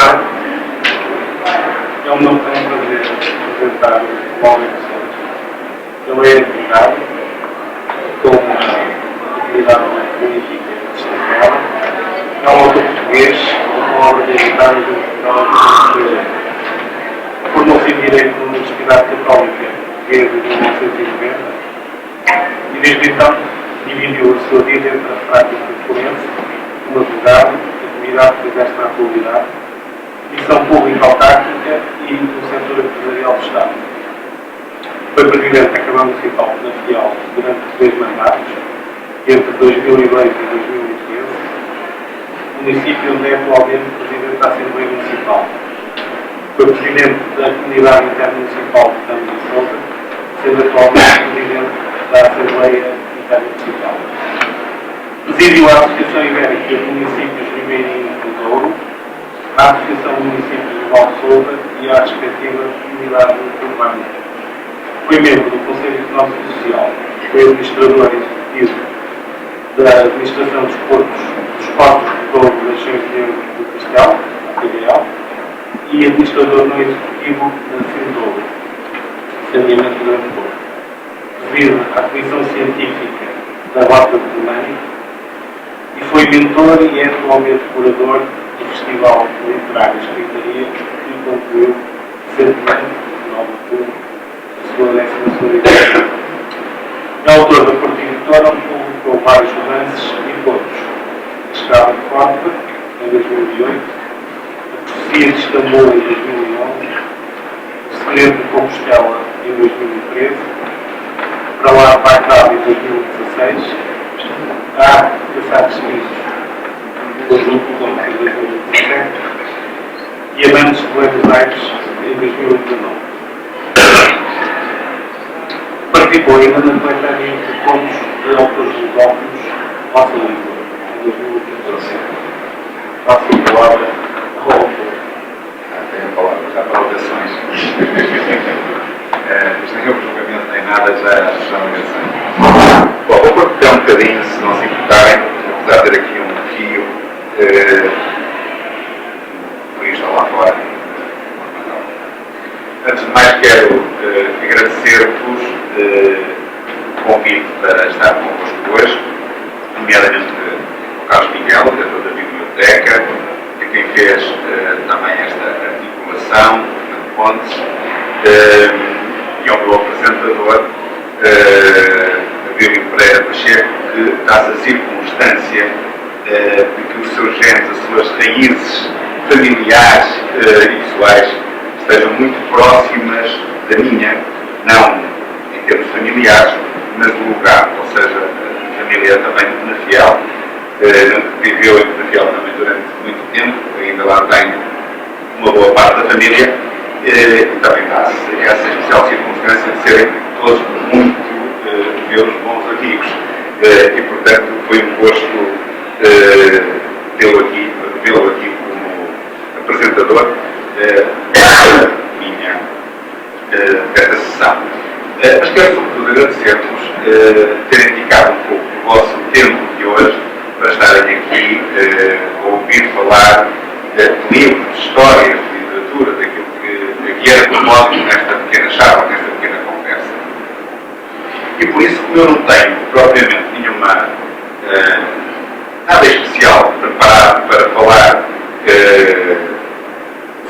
tarde. É um meu prazer apresentar o Paulo Santos. Ele é advogado, com uma atividade política destacada. É um autor português, com obras editadas em Portugal e estrangeiro. Formou-se em Direito na Universidade Católica desde 1990 e desde então dividiu a sua vida entre a prática forense, como advogado, atividade que exerce na atualidade, missão pública autárquica e no setor empresarial do Estado. Foi Presidente da Câmara Municipal da Fiel durante 3 mandatos, entre 2002 e 2013, município onde é atualmente Presidente da Assembleia Municipal. Foi Presidente da Comunidade Intermunicipal de Campos de Sousa, sendo atualmente Presidente da Assembleia Intermunicipal. Presidiu a Associação Ibérica de Municípios Ribeirinhos do Douro, a Associação de Municípios de Val Sousa e a respectiva Comunidade Urbana. Foi membro do Conselho Económico e Social, foi administrador executivo da Administração dos Portos do Douro das Cheias de Euros do Castelo, a PDL, e administrador não executivo da Sindouro, Saneamento do Grande Douro. Preside à Comissão Científica da Rota de România e foi mentor e é atualmente curador do Festival Literário Escritaria que concluiu recentemente, no 9 de outubro, a sua 12ª edição. É autor da Porta Editora, onde publicou vários romances e contos. A Estrada de Córdoba, em 2008, A Profecia de Istambul, em 2011, O Segredo de Compostela, em 2013, Para lá Bagdad, em 2016, Caçar Suíços, conjunto com em 2017, e Amantes de Buenos Aires, em 2019. Participou ainda na coletânea de contos de autores lusófonos Nossa Língua, em 2014. Passo a palavra ao autor. Tenho a palavra já para votações. Isto nem é um julgamento nem nada, já não é. Bom, vou partilhar um bocadinho, se não se importarem, apesar de ter aqui um fio, por isto lá fora. Antes de mais, quero agradecer-vos o convite para estar convosco hoje, nomeadamente ao Carlos Miguel, diretor da Biblioteca, a quem fez também esta articulação, Fernando Pontes, e ao meu apresentador, Abílio Pereira Pacheco, que dá-se a circunstância de que os seus genes, as suas raízes familiares e pessoais estejam muito próximas da minha, não em termos familiares, mas do lugar, ou seja, a família também de Penafiel, viveu em Penafiel também durante muito tempo, ainda lá tenho uma boa parte da família, e também dá-se essa especial circunstância de serem todos muito meus bons amigos, e portanto foi um gosto tê-lo aqui como apresentador desta sessão. Mas quero sobretudo agradecer-vos terem dedicado um pouco o vosso tempo de hoje para estarem aqui a ouvir falar de livros, de histórias, de literatura, daquilo que era por modo nesta pequena charla, nesta pequena conversa. E por isso, como eu não tenho propriamente nenhuma nada especial preparado para falar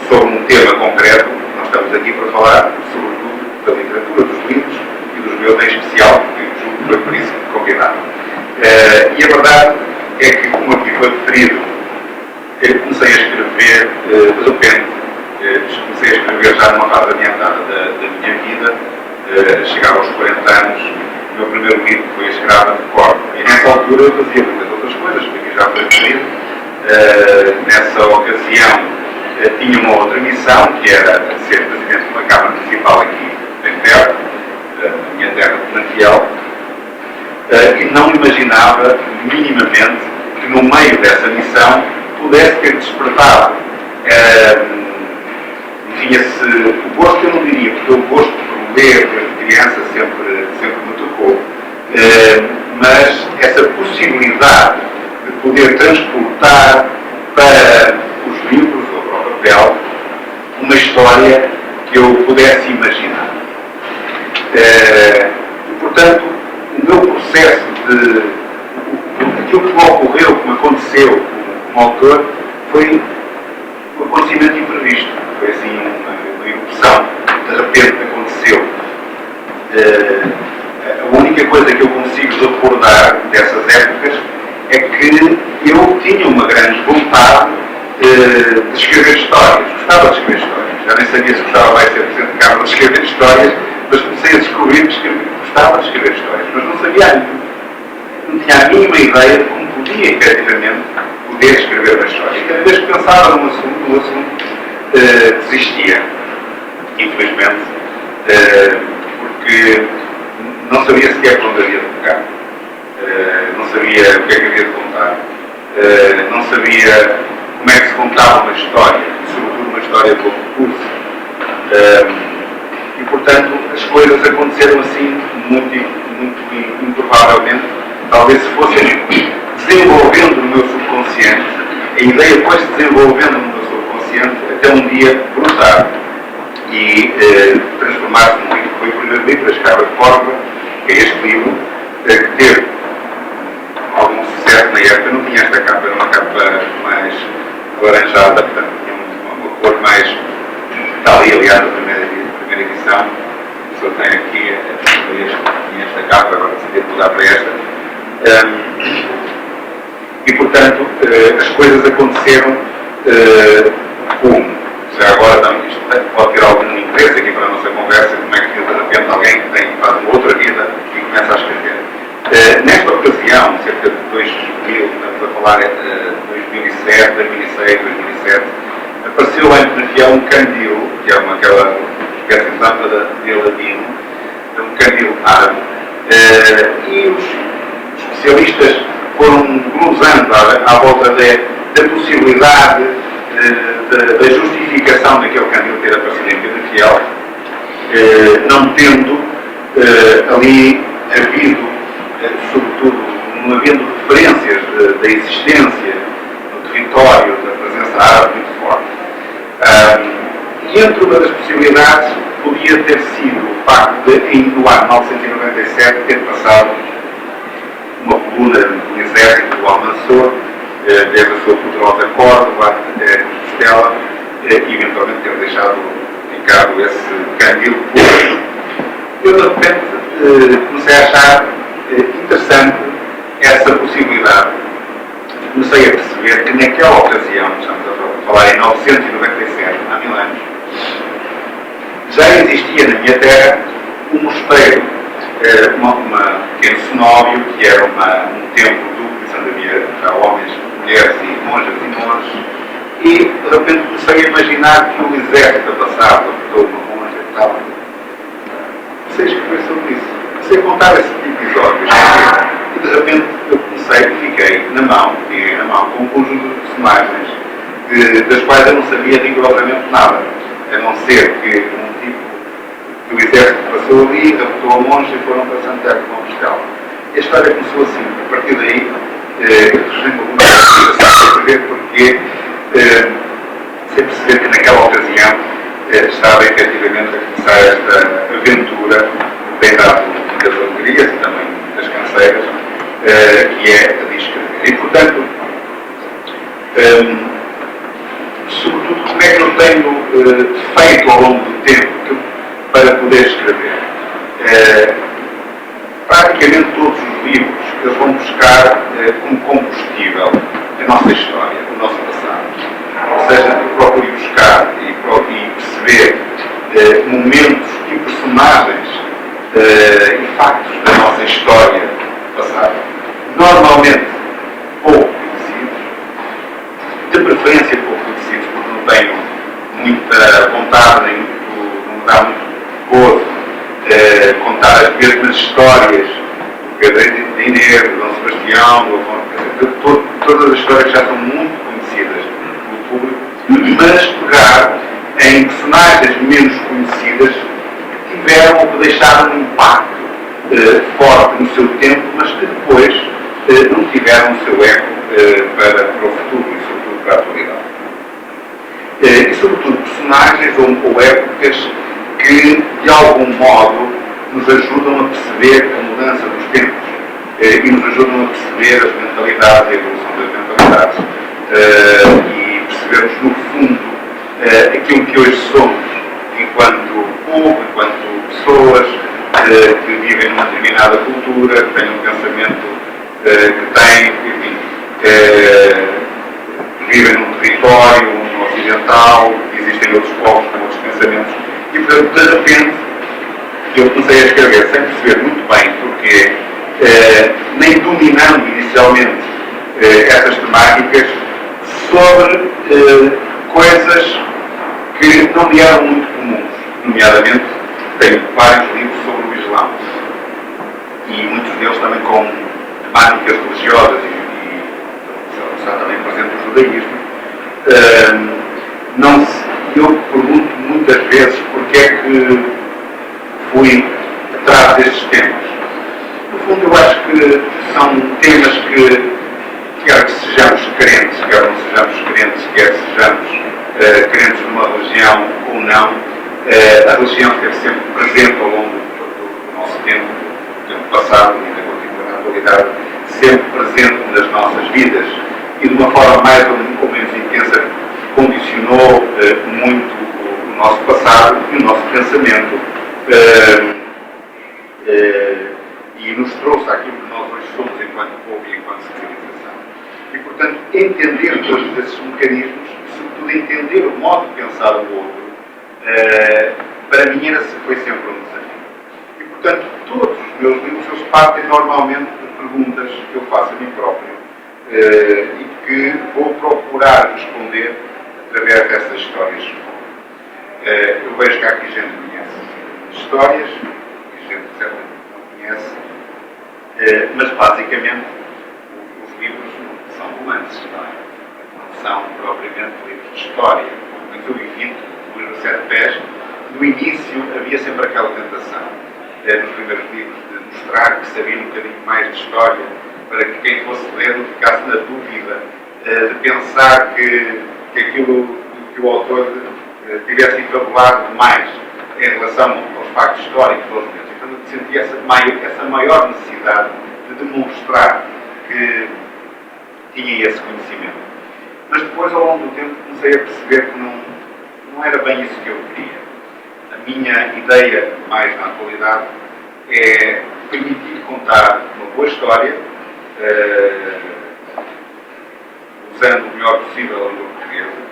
sobre um tema concreto, nós estamos aqui para falar sobretudo da literatura, dos livros e dos meus em especial, porque julgo que foi por isso que me convidaram. E a verdade é que, como aqui foi referido, eu comecei a escrever de repente, comecei a escrever já numa fase adiantada da minha vida, chegar aos 40 anos, o meu primeiro livro foi A Escrava de Córdoba. E nessa altura eu fazia muitas outras coisas, que aqui já foi referido. Nessa ocasião tinha uma outra missão, que era ser presidente de uma Câmara Municipal aqui bem perto, da minha terra de Penafiel, e não imaginava minimamente que no meio dessa missão pudesse ter despertado tinha-se o gosto, eu não diria, porque o gosto por ler desde criança sempre me tocou, mas essa possibilidade de poder transportar para os livros ou para o papel história que eu pudesse imaginar. E, portanto, o meu processo de... aquilo que me ocorreu, que me aconteceu como autor, foi um acontecimento imprevisto. Foi assim uma erupção. De repente aconteceu. A única coisa que eu consigo recordar dessas épocas é que eu tinha uma grande vontade de escrever histórias. Gostava de escrever histórias. Já nem sabia se gostava mais ser Presidente de Câmara de escrever histórias, mas comecei a descobrir que gostava de escrever histórias. Mas não sabia, não tinha a mínima ideia de como podia, efetivamente, poder escrever uma história. E cada vez que pensava num assunto desistia. Infelizmente, porque não sabia sequer por onde havia de tocar. Não sabia o que é que havia de contar. Não sabia como é que se contava uma história, sobretudo uma história de longo curso. E, portanto, as coisas aconteceram assim muito improvavelmente. Talvez se fossem desenvolvendo no meu subconsciente, a ideia foi se desenvolvendo no meu subconsciente até um dia brotar e transformar-se num livro. Foi o primeiro livro, A Escrava de Córdoba, que é este livro, que teve algum sucesso na época. Não tinha esta capa, era uma capa mais alaranjada, portanto tinha uma cor mais... Está ali, aliás, a primeira edição. A pessoa tem aqui esta capa, agora decidi mudar para esta. E, portanto, as coisas aconteceram como? Já agora também isto pode ter algum interesse aqui para a nossa conversa, como é que de repente alguém que faz uma outra vida e começa a escrever. Nesta ocasião, cerca de 2000, estamos a falar de 2007, 2006, 2007, apareceu lá em Penafiel um candil, que é aquela espécie de lâmpada de Aladino, um candil árabe, e os especialistas foram glosando à volta da possibilidade da justificação daquele candil ter aparecido em Penafiel, não tendo ali havido, sobretudo, não havendo referências da existência no território da presença árabe muito forte. E entre uma das possibilidades podia ter sido o facto de, no ano 1997, ter passado uma coluna do exército do Almanzor, desde a sua poderosa Córdoba até Compostela, e eventualmente ter deixado ficado esse candil público. Eu, de repente, comecei a achar interessante essa possibilidade. Comecei a perceber que naquela ocasião, estamos a falar em 997, há 1000 anos, já existia na minha terra um mosteiro, um pequeno cenóbio, que era um templo duplo de Santa Vieira, para homens, mulheres e monjas, e de repente comecei a imaginar que o exército passava, botou uma monja e tal. Comecei a escrever sobre isso, comecei a contar esse episódio, e de repente eu fiquei na mão com um conjunto de personagens das quais eu não sabia rigorosamente nada, a não ser que um tipo do exército passou ali, raptou a monja e foram para Santiago de Compostela. E a história começou assim. A partir daí, eu surgindo alguma coisa a perceber porque, sem perceber que naquela ocasião estava efetivamente a começar esta aventura que tem dado das alegrias e também das canseiras, que é a de escrever. E, portanto, sobretudo, como é que eu tenho feito ao longo do tempo para poder escrever? Praticamente todos os livros eles vão buscar como combustível a nossa história, o nosso passado. Ou seja, eu procuro buscar e perceber momentos e personagens e factos da nossa história passada. Normalmente pouco conhecidos, de preferência pouco conhecidos, porque não tenho muita vontade, nem não me dá muito gozo contar as mesmas histórias do Pedro de Inês, do Dom Sebastião, todas as histórias já são muito conhecidas pelo público, mas pegar em personagens menos conhecidas que tiveram ou que deixaram um impacto forte no seu tempo, mas que depois não tiveram o seu eco para o futuro e sobretudo para a atualidade. E sobretudo personagens ou épocas que, de algum modo, nos ajudam a perceber a mudança dos tempos e nos ajudam a perceber as mentalidades, a evolução das mentalidades e percebermos, no fundo, aquilo que hoje somos, enquanto povo, enquanto pessoas que vivem numa determinada cultura, que têm um pensamento que têm, enfim, vivem num território, no ocidental, existem outros povos com outros pensamentos, e portanto, de repente, eu comecei a escrever sem perceber muito bem porque, nem dominando inicialmente essas temáticas, sobre coisas que não me eram muito comuns, nomeadamente tenho vários livros sobre o Islão e muitos deles também com temáticas religiosas e está também presente o judaísmo. Eu pergunto muitas vezes porque é que fui atrás destes temas. No fundo, eu acho que são temas que, quer que sejamos crentes, quer não sejamos crentes, quer sejamos crentes numa religião ou não, a religião esteve sempre presente ao longo do nosso tempo, do tempo passado e ainda continua na atualidade, sempre presente nas nossas vidas e de uma forma mais ou menos intensa condicionou muito o nosso passado e o nosso pensamento e nos trouxe aquilo que nós hoje somos enquanto povo e enquanto civilização. E, portanto, entender todos esses mecanismos, sobretudo entender o modo de pensar o outro, para mim foi sempre um desafio. E, portanto, todos os meus livros eles partem normalmente de perguntas que eu faço a mim próprio e que vou procurar responder através dessas histórias. Eu vejo que há aqui gente que conhece histórias e gente que certamente não conhece, mas basicamente os livros são romances, não são propriamente livros de história. Mas eu evito o livro Sete Pés. No início havia sempre aquela tentação, nos primeiros livros, de mostrar que sabia um bocadinho mais de história, para que quem fosse ler não ficasse na dúvida, de pensar que aquilo que o autor tivesse enfabulado demais em relação aos factos históricos dos momentos. Então eu sentia essa maior necessidade de demonstrar que tinha esse conhecimento. Mas depois, ao longo do tempo, comecei a perceber que não era bem isso que eu queria. A minha ideia, mais na atualidade, é permitir contar uma boa história, usando o melhor possível a língua portuguesa.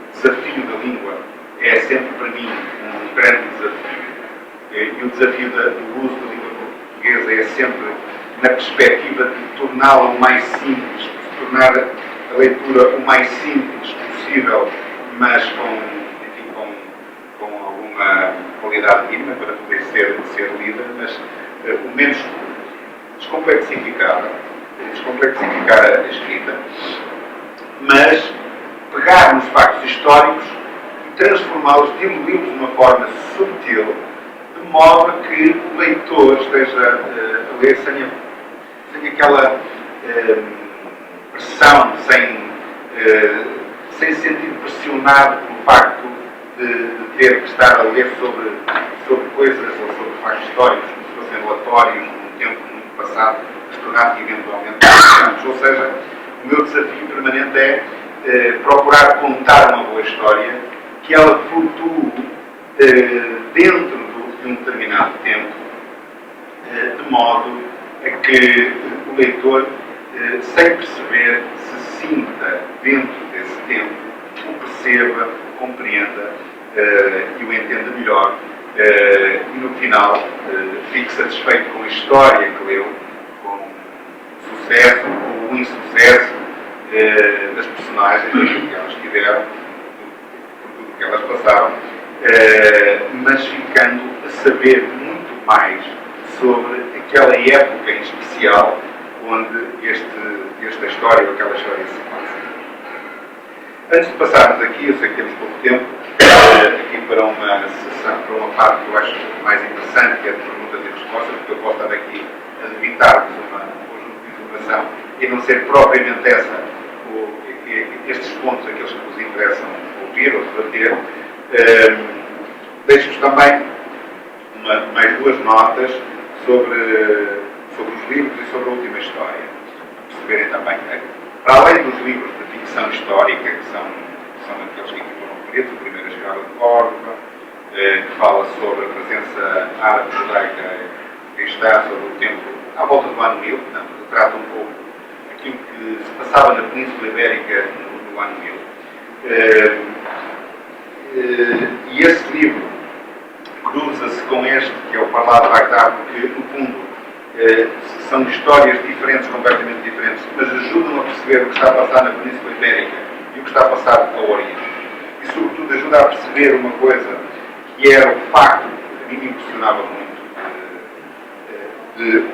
O desafio da língua é sempre, para mim, um grande desafio. E o desafio do uso da língua portuguesa é sempre na perspectiva de torná-la o mais simples, de tornar a leitura o mais simples possível, mas com alguma qualidade mínima para poder ser lida, mas o menos descomplexificar a escrita, mas pegar nos factos históricos e transformá-los, diluí-los de uma forma subtil, de modo que o leitor esteja a ler sem aquela pressão, sem se sentir pressionado pelo facto de ter que estar a ler sobre coisas ou sobre factos históricos, como se fossem relatórios num tempo muito passado, que se tornassem eventualmente interessantes. Ou seja, o meu desafio permanente é procurar contar uma boa história, que ela flutue dentro de um determinado tempo, de modo a que o leitor, sem perceber, se sinta dentro desse tempo, o perceba, o compreenda e o entenda melhor. E no final fique satisfeito com a história que leu, com o sucesso ou o insucesso das personagens, que elas tiveram, por tudo que elas passaram, mas ficando a saber muito mais sobre aquela época em especial onde esta história ou aquela história se passa. Antes de passarmos aqui, eu sei que temos pouco tempo, aqui para uma sessão, para uma parte que eu acho mais interessante, que é de perguntas e respostas, porque eu posso estar aqui a evitar-vos um conjunto de informação e não ser propriamente essa estes pontos, aqueles que vos interessam ouvir ou debater, deixo-vos também mais duas notas sobre os livros e sobre a última história. Perceberem também, para além dos livros de ficção histórica, que são aqueles que foram referidos, a primeira chegada de Córdoba, que fala sobre a presença árabe, judaica cristã, sobre o tempo à volta do ano 1000, portanto, retrata um pouco aquilo que se passava na Península Ibérica no ano 1000. E esse livro cruza-se com este, que é o Parlado de Bagdá, porque, no fundo, são histórias diferentes, completamente diferentes, mas ajudam a perceber o que está a passar na Península Ibérica e o que está a passar ao Oriente. E, sobretudo, ajuda a perceber uma coisa que era o facto, que a mim me impressionava muito, de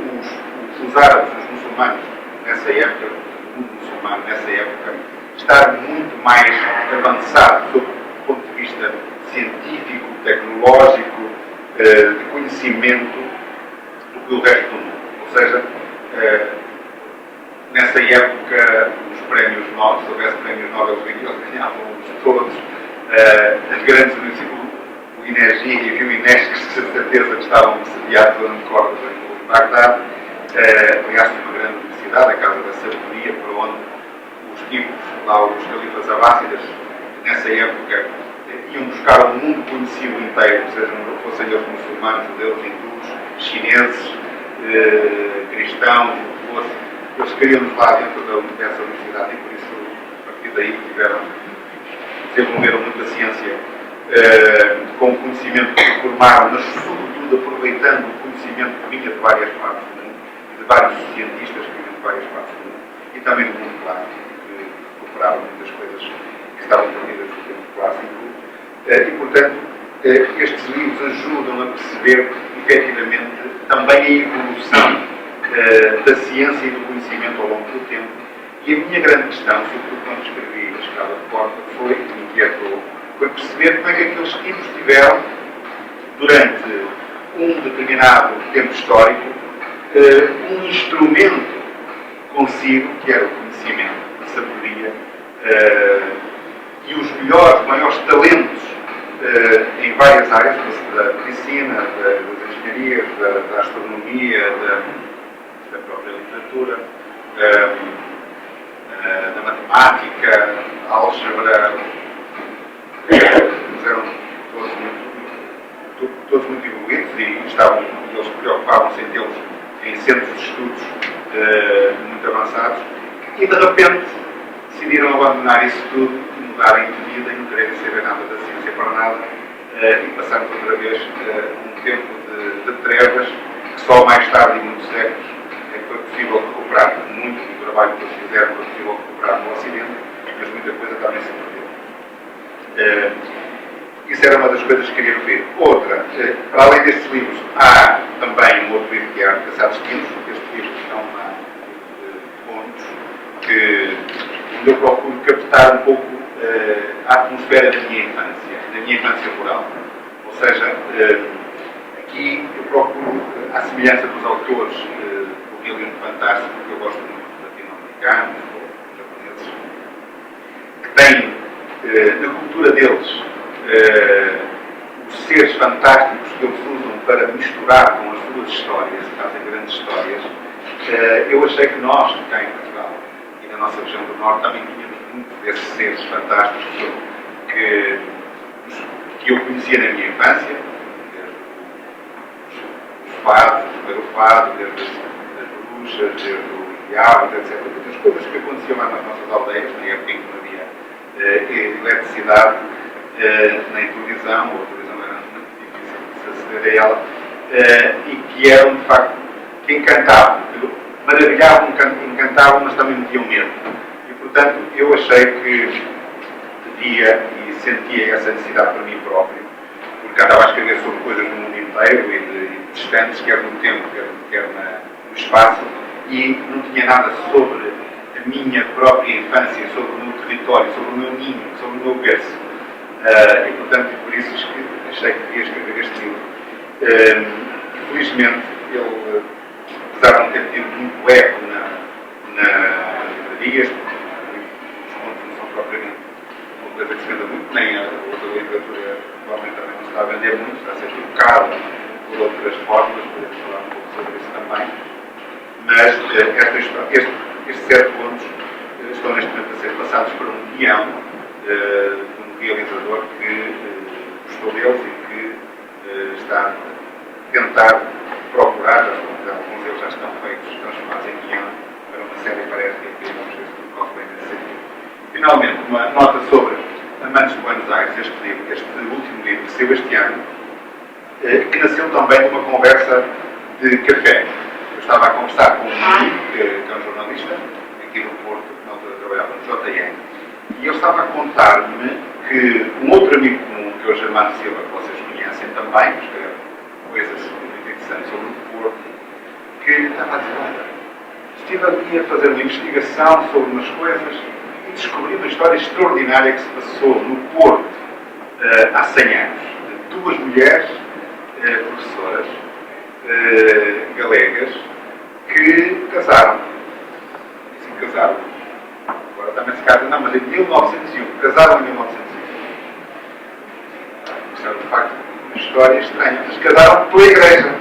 os árabes, os muçulmanos, nessa época, o mundo muçulmano, nessa época, estar muito mais avançado sob o ponto de vista científico, tecnológico, de conhecimento, do que o resto do mundo. Ou seja, nessa época, os prémios Nobel, se houvesse prémios Nobel, eles ganhavam-os todos. As grandes universidades, o INEGI e o INESC, de certeza que estavam sediados, eu não me recordo, em Bagdá. Aliás, uma grande universidade, a Casa da Sabedoria, para onde os tipos, lá os califas abássidas, nessa época, iam buscar o mundo conhecido inteiro, sejam fossem eles muçulmanos, judeus, hindus, chineses, cristãos, o que fosse, eles queriam-nos lá dentro dessa universidade e por isso, a partir daí, desenvolveram muita ciência com o conhecimento que formaram, mas sobretudo aproveitando o conhecimento que vinha de várias partes do mundo, de vários cientistas que vinham de várias partes do mundo, e também do mundo clássico, que recuperaram muitas coisas que estavam perdidas do tempo clássico. E, portanto, estes livros ajudam a perceber, efetivamente, também a evolução da ciência e do conhecimento ao longo do tempo. E a minha grande questão, sobretudo quando escrevi A Chegada de Córdoba, me inquietou, foi perceber como é que aqueles tipos tiveram, durante um determinado tempo histórico, um instrumento consigo, que era o conhecimento, a sabedoria, e os maiores talentos em várias áreas, da medicina, das engenharias, da astronomia, da própria literatura, da matemática, álgebra, eram todos muito evoluídos e eles preocupavam-se em tê-los em centros de estudos muito avançados e, de repente, decidiram abandonar isso tudo e mudarem de vida e não quererem saber nada da ciência para nada e passarmos outra vez um tempo de trevas que só mais tarde, em muitos séculos, é que foi possível recuperar. Muito do trabalho que eles fizeram foi possível recuperar no Ocidente, mas muita coisa também se perdeu. Isso era uma das coisas que queria ver. Outra, para além destes livros, há também um outro livro que é Passados Quintos. Estes livros estão lá pontos onde eu procuro captar um pouco a atmosfera da minha infância rural. Ou seja, aqui eu procuro, à semelhança dos autores do Realismo Fantástico, que eu gosto muito de latino-americanos ou japoneses, que têm na cultura deles os seres fantásticos que eles usam para misturar com as suas histórias, fazem grandes histórias. Eu achei que nós, cá em Portugal e na nossa região do Norte, também tínhamos muito desses seres fantásticos que eu conhecia na minha infância, desde os fados, o primeiro fado, desde as bruxas, desde os diabos, etc. As coisas que aconteciam lá nas nossas aldeias, na época em que não havia eletricidade, nem televisão, ou a televisão era muito difícil de se aceder a ela, e que eram, de facto, que encantavam, que maravilhavam, encantavam, mas também metiam medo. E, portanto, eu achei que devia e sentia essa necessidade para mim próprio, porque andava a escrever sobre coisas do mundo inteiro e de distantes, quer no tempo, quer no espaço, e não tinha nada sobre a minha própria infância, sobre o meu território, sobre o meu ninho, sobre o meu berço. E, portanto, por isso que achei que devia escrever este livro. Felizmente, ele, apesar de não ter tido muito eco na livraria, os contos coisa que se venda muito, nem a outra literatura provavelmente também não se está a vender muito, está a ser trocada por outras formas, podemos falar um pouco sobre isso também. Mas estes 7 pontos estão neste momento a ser passados para um guião de um realizador que gostou deles e que está a tentar procurar, alguns deles já estão feitos, transformados em guião para uma série para a RTP, vamos ver se tudo corre bem nesse sentido. Finalmente, uma nota sobre Amantes de Buenos Aires, este último livro que saiu este ano, que nasceu também de uma conversa de café. Eu estava a conversar com um amigo, que é um jornalista, aqui no Porto, que na altura trabalhava no JN, e ele estava a contar-me que um outro amigo comum, que é o Germano Silva, que vocês conhecem também, que escreve coisas muito interessantes sobre o Porto, que estava a dizer, olha, estive ali a fazer uma investigação sobre umas coisas e descobri uma história extraordinária que se passou no Porto há 100 anos, de 2 mulheres professoras galegas que casaram. Sim, casaram. Agora também se casa, não, mas em 1901. Casaram em 1901. Isto é, de facto, uma história estranha. Mas casaram pela igreja.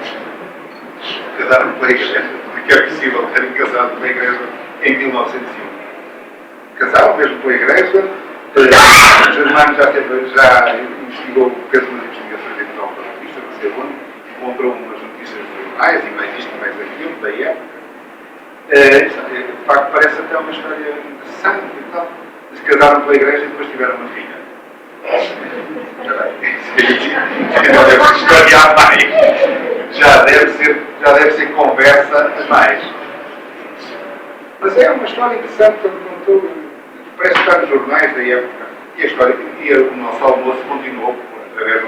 Casaram pela igreja. Como é que é possível terem casado pela igreja em 1901? Casaram mesmo pela igreja. O Germano já investigou, fez umas investigações em Portugal para a revista, não sei onde, encontrou umas notícias dos jornais, e mais isto, mais aquilo, da época. De facto, parece até uma história interessante e tal. Eles casaram pela igreja e depois tiveram uma filha. Já deve ser história a mais. Já deve ser conversa a mais. Mas é uma história interessante, parece estar nos jornais da época. E a história, e o nosso almoço continuou através de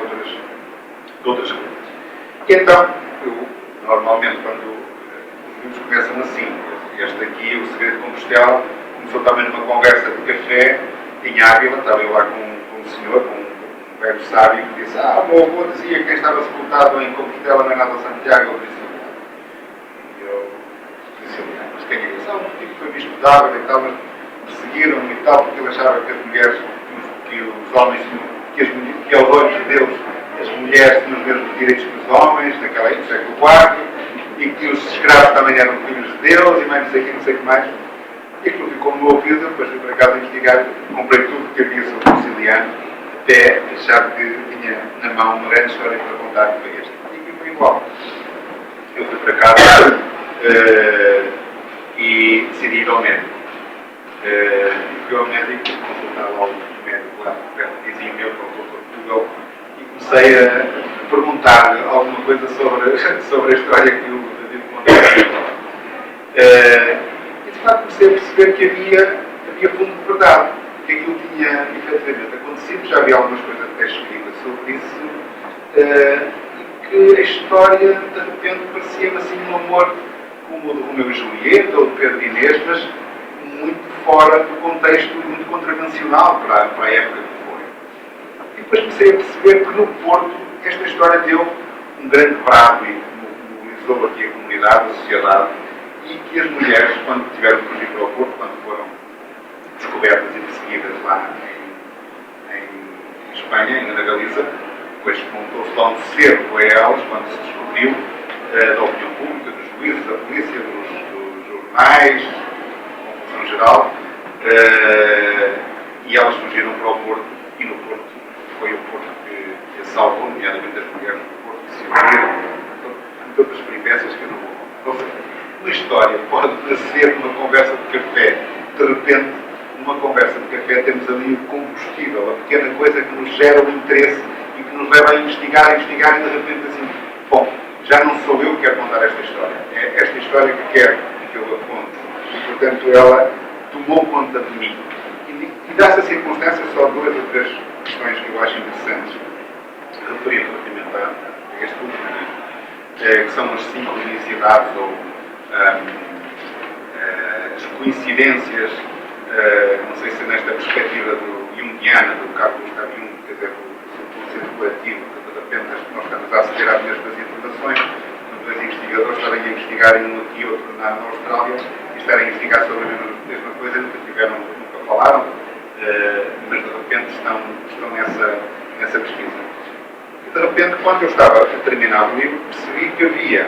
outras coisas. E então, eu, normalmente, quando os livros começam assim, este aqui, O Segredo de Compostela, começou também numa conversa de café em Ávila, estava eu lá com um senhor, com um velho sábio, que disse, o meu avô dizia que quem estava sepultado em Compostela não é nada Santiago, eu disse, mas quem é isso? Um tipo que foi bispo de Ávila e tal, mas perseguiram-me e tal, porque ele achava que as mulheres, que os homens, que aos olhos de Deus, as mulheres tinham os mesmos direitos que os homens, naquela época, no século IV, e que os escravos também eram filhos de Deus, e mais não sei o que, não sei o que mais. E aquilo ficou no meu ouvido, depois fui para casa investigar, comprei tudo que havia sobre o siciliano, até achar que tinha na mão uma grande história para contar para este. E aqui foi igual. Eu fui para casa e decidi ir ao médico. Fui ao médico, consultar logo o médico lá, perto vizinho meu, que é o doutor Portugal, e comecei a perguntar alguma coisa sobre a história que o David contou. E de facto comecei a perceber que havia fundo de verdade, que aquilo tinha efetivamente acontecido, já havia algumas coisas até escritas sobre isso, e que a história de repente parecia-me assim um amor como o de Romeu e Julieta ou de Pedro e Inês, mas muito fora do contexto, muito contravencional para a época que foi. E depois comecei a perceber que no Porto esta história deu um grande brado e mobilizou aqui a comunidade, a sociedade, e que as mulheres, quando tiveram que fugir para o Porto, quando foram descobertas e perseguidas lá em Espanha, ainda na Galiza, depois montou-se lá um cerco a elas, quando se descobriu, da opinião pública, dos juízes, da polícia, dos jornais, em geral, e elas fugiram para o Porto, e no Porto foi o Porto que as salvou, nomeadamente as mulheres do Porto, que se uniram, todas as peripécias que eu não vou contar. Ou seja, uma história pode nascer numa conversa de café, de repente, numa conversa de café temos ali o combustível, a pequena coisa que nos gera o interesse e que nos leva a investigar, e de repente assim, bom, já não sou eu que quero contar esta história, é esta história que quero que eu a conte. E, portanto, ela tomou conta de mim. E dessa circunstância, só 2 ou 3 questões que eu acho interessantes referir relativamente a este último livro, que são as sincronicidades ou as coincidências, não sei se nesta perspectiva junguiana, do Carl Gustav Jung, quer dizer, do conceito coletivo, que de repente nós estamos a aceder às mesmas informações, os 2 investigadores estarem a investigar um aqui e outro na Austrália, e estarem a investigar sobre a mesma coisa, nunca falaram, mas de repente estão nessa pesquisa. E de repente, quando eu estava a terminar o livro, percebi que havia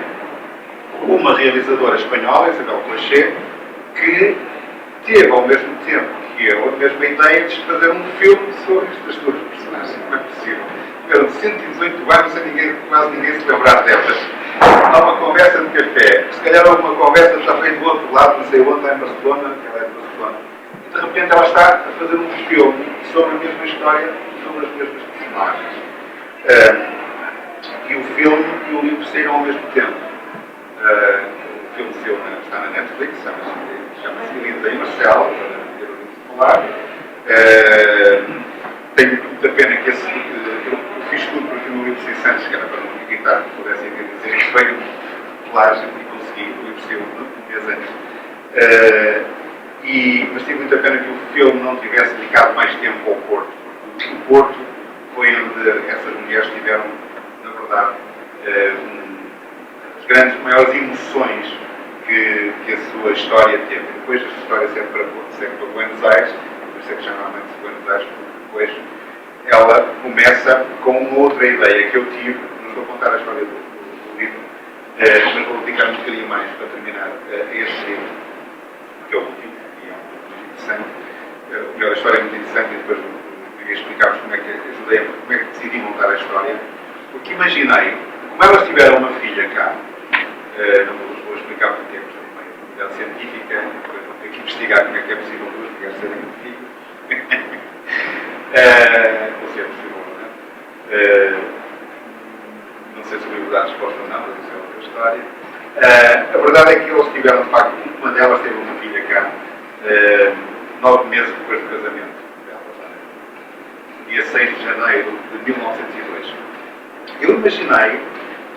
uma realizadora espanhola, Isabel Coixet, que teve ao mesmo tempo que eu a mesma ideia de fazer um filme sobre estas duas personagens. Como é possível? Tiveram 118 anos sem quase ninguém se lembrar delas. Há uma conversa de café, se calhar há uma conversa também do outro lado, não sei onde, está em Barcelona, que ela é de Barcelona. E de repente ela está a fazer um filme sobre a mesma história, sobre as mesmas personagens. E o filme e o livro saíram ao mesmo tempo. O filme está na Netflix, chama-se Elisa e Marcelo, para ter ouvido falar. Tenho muita pena que eu fiz tudo para que o meu livro saísse antes, que era para não evitar que pudessem dizer que foi um plágio e consegui, o livro saiu um mês antes. Mas tive muita pena que o filme não tivesse dedicado mais tempo ao Porto. Porque o Porto foi onde essas mulheres tiveram, na verdade, as grandes, maiores emoções que a sua história teve. Depois a história segue para Buenos Aires, por isso é que chama-se Buenos Aires, porque depois ela começa com uma outra ideia que eu tive, não estou a contar a história do livro, mas vou dedicar um bocadinho mais para terminar este livro, que é o último, e é muito interessante. A história é muito interessante e depois queria explicar-vos como é que ajudei, como é que decidi montar a história. Porque imaginei, como elas tiveram uma filha cá, não vou explicar porque é uma comunidade científica, depois vou ter que investigar como é que é possível duas mulheres serem filhos. Ou se é possível, não é? Não sei se o livro dá a resposta ou não, mas isso é outra história. A verdade é que eles tiveram, de facto, uma delas teve uma filha cá, 9 meses depois do casamento delas, dia 6 de janeiro de 1902. Eu imaginei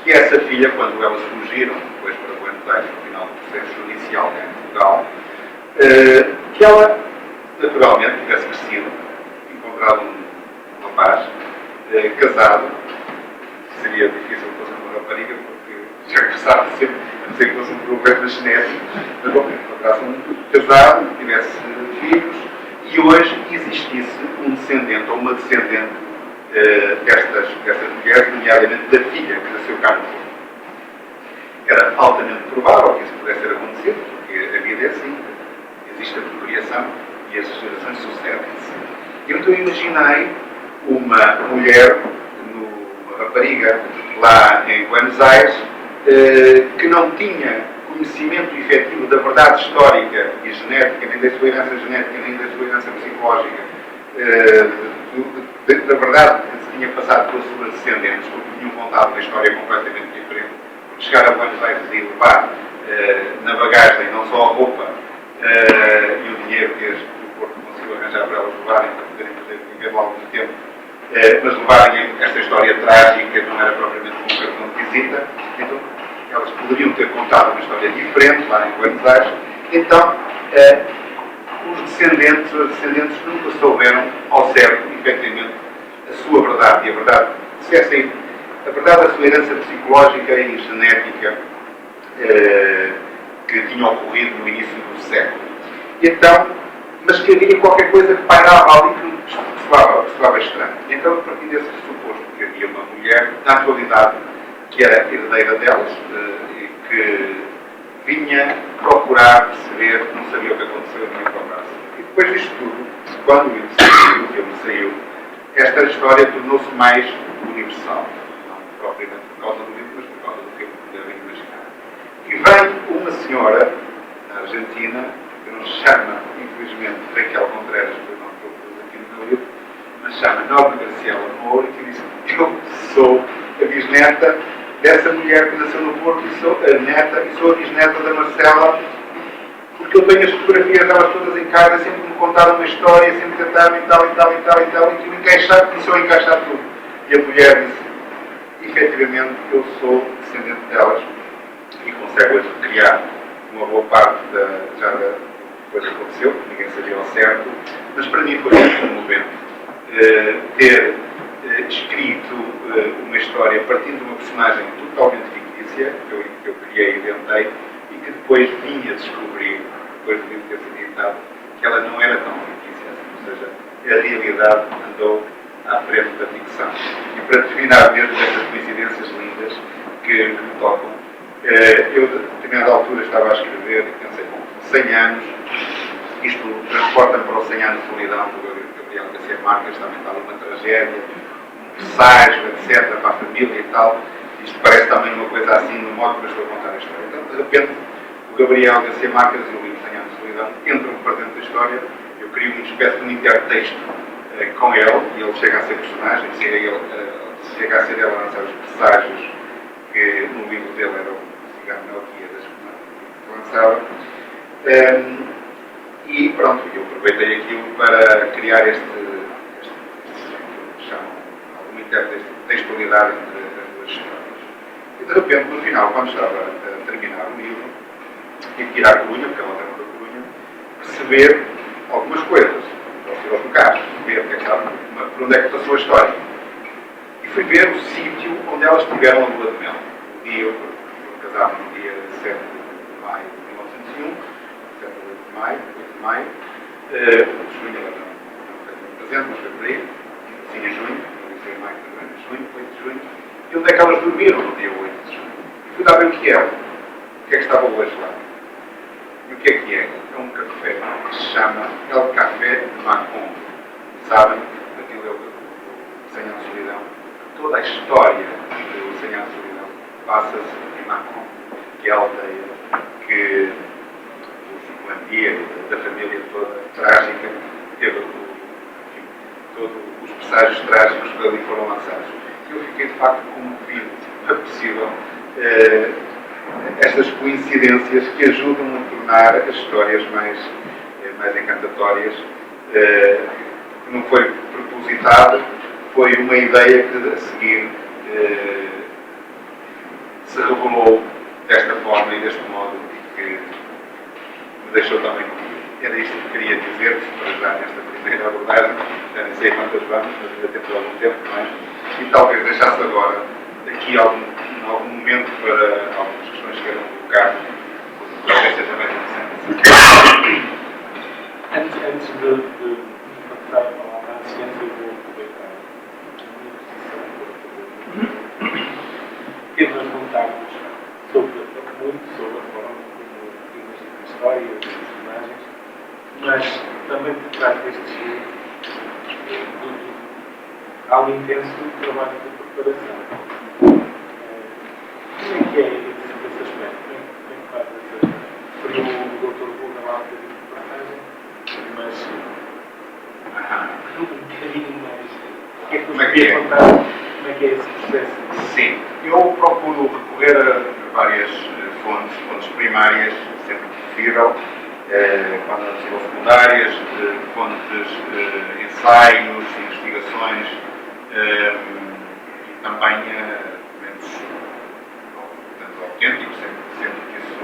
que essa filha, quando elas fugiram depois para Buenos Aires, no final do processo judicial em Portugal, que ela, naturalmente, tivesse crescido, encontrado um rapaz, casado. Seria difícil que fosse uma rapariga, porque já gostava sempre, a não ser que fosse um problema genético, mas bom, encontrasse um casado, tivesse filhos, e hoje existisse um descendente ou uma descendente destas mulheres, nomeadamente da filha que nasceu cá no Porto. Era altamente provável que isso pudesse ter acontecido, porque a vida é assim, existe a procriação e as gerações sucedem-se. Então eu imaginei uma mulher, uma rapariga, lá em Buenos Aires, que não tinha conhecimento efetivo da verdade histórica e genética, nem da sua herança genética, nem da sua herança psicológica, da verdade que se tinha passado pelas suas descendentes, porque tinham contado uma história completamente diferente. Porque chegar a Buenos Aires e levar na bagagem não só a roupa e o dinheiro que o Porto conseguiu arranjar para elas levarem, para poderem viver lá algum tempo, mas levarem esta história trágica, não era propriamente um cartão de visita, então elas poderiam ter contado uma história diferente lá em Buenos Aires. Então, os descendentes nunca souberam ao certo, efetivamente, a sua verdade. E a verdade, a verdade da sua herança psicológica e genética que tinha ocorrido no início do século. Então, mas que havia qualquer coisa que pairava ali que soava estranho. Então, a partir desse pressuposto que havia uma mulher, na atualidade, que era herdeira delas, e que vinha procurar perceber, não sabia o que aconteceu, vinha procurar saber. E depois disto tudo, quando o filme saiu, esta história tornou-se mais universal. Não propriamente por causa do livro, mas por causa do filme, que devem imaginar. E vem uma senhora, na Argentina, que não se chama, infelizmente, Raquel Contreras, foi o nome que eu pus aqui no meu livro, mas chama Nobre Graciela Moura, que diz que eu sou a bisneta dessa mulher que nasceu no Porto, e sou a neta, e sou a bisneta da Marcela, porque eu tenho as fotografias delas todas em casa, sempre me contaram uma história, sempre tentaram e tal, e que começou a encaixar tudo. E a mulher disse, efetivamente, eu sou descendente delas, e consegue hoje criar uma boa parte da coisa que aconteceu, ninguém sabia ao certo, mas para mim foi muito comovente ter escrito uma história partindo de uma personagem totalmente fictícia, que eu criei e inventei, e que depois vim a descobrir, depois de ter sido editado, que ela não era tão fictícia, ou seja, a realidade andou andou à frente da ficção. E para terminar mesmo estas coincidências lindas que me tocam, eu, a determinada altura, estava a escrever e pensei, bom, 100 anos, isto transporta-me para os 100 anos de solidão do Gabriel Garcia Marques, também está ali uma tragédia, um presságio, etc., para a família e tal. Isto parece também uma coisa assim, no modo que eu estou a contar a história. Então, de repente, o Gabriel Garcia Marques e o livro 100 anos de solidão entram para dentro da história. Eu crio uma espécie de um intertexto com ele, e ele chega a ser personagem, chega a ser ele a lançar os presságios que no livro dele era o Cigarro Melquiades que lançava. E pronto, eu aproveitei aquilo para criar este que chamam alguma intertextualidade entre as duas histórias. E de repente, no final, quando estava a terminar o livro, tive que ir à Corunha, porque ela era da Corunha, perceber algumas coisas, aos locais, ver por onde é que passou a história. E fui ver o sítio onde elas tiveram a lua de mel. O dia, eu casava no dia 7 de maio de 1901, 7 de maio, 8 de maio, junho ela não fez muito presente, mas foi por aí, sim, em junho, não disse em maio também, junho, 8 de junho, e onde é que elas dormiram no dia 8 de junho. E fui lá ver o que era, o que é que estava hoje lá. E o que é? É um café que se chama El Café de Macon. Sabem? Aquilo é o 100 anos de solidão. Toda a história do 100 anos de solidão passa-se em Macon, que é a aldeia que o Flamandier, da família toda trágica, teve todos os presságios trágicos que ali foram lançados. E eu fiquei de facto comovido. Não é possível estas coincidências que ajudam a tornar as histórias mais encantatórias. Não foi propositado, foi uma ideia que a seguir se revelou desta forma e deste modo que me deixou também comigo. Era isto que queria dizer para já nesta primeira abordagem. Já nem sei quantas vamos, mas ainda temos algum tempo, não é? E talvez deixasse agora aqui algum momento para algumas questões que queiram colocar, talvez seja mais interessante. Antes de passar a palavra à ciência, eu vou aproveitar a minha posição teve a contar-nos muito sobre a forma como imaginam a história e os personagens, mas também por trás destes livros há um intenso trabalho de preparação. Como é que é esse aspecto? Como é que faz essa? Foi o Dr. Google lá fez a reportagem, mas um bocadinho mais. O que é que você queria contar? Como é que é esse processo? Sim, eu procuro recorrer a várias fontes primárias, sempre que possível, quando não possível secundárias, fontes, ensaios, investigações, e também documentos autênticos, sempre que isso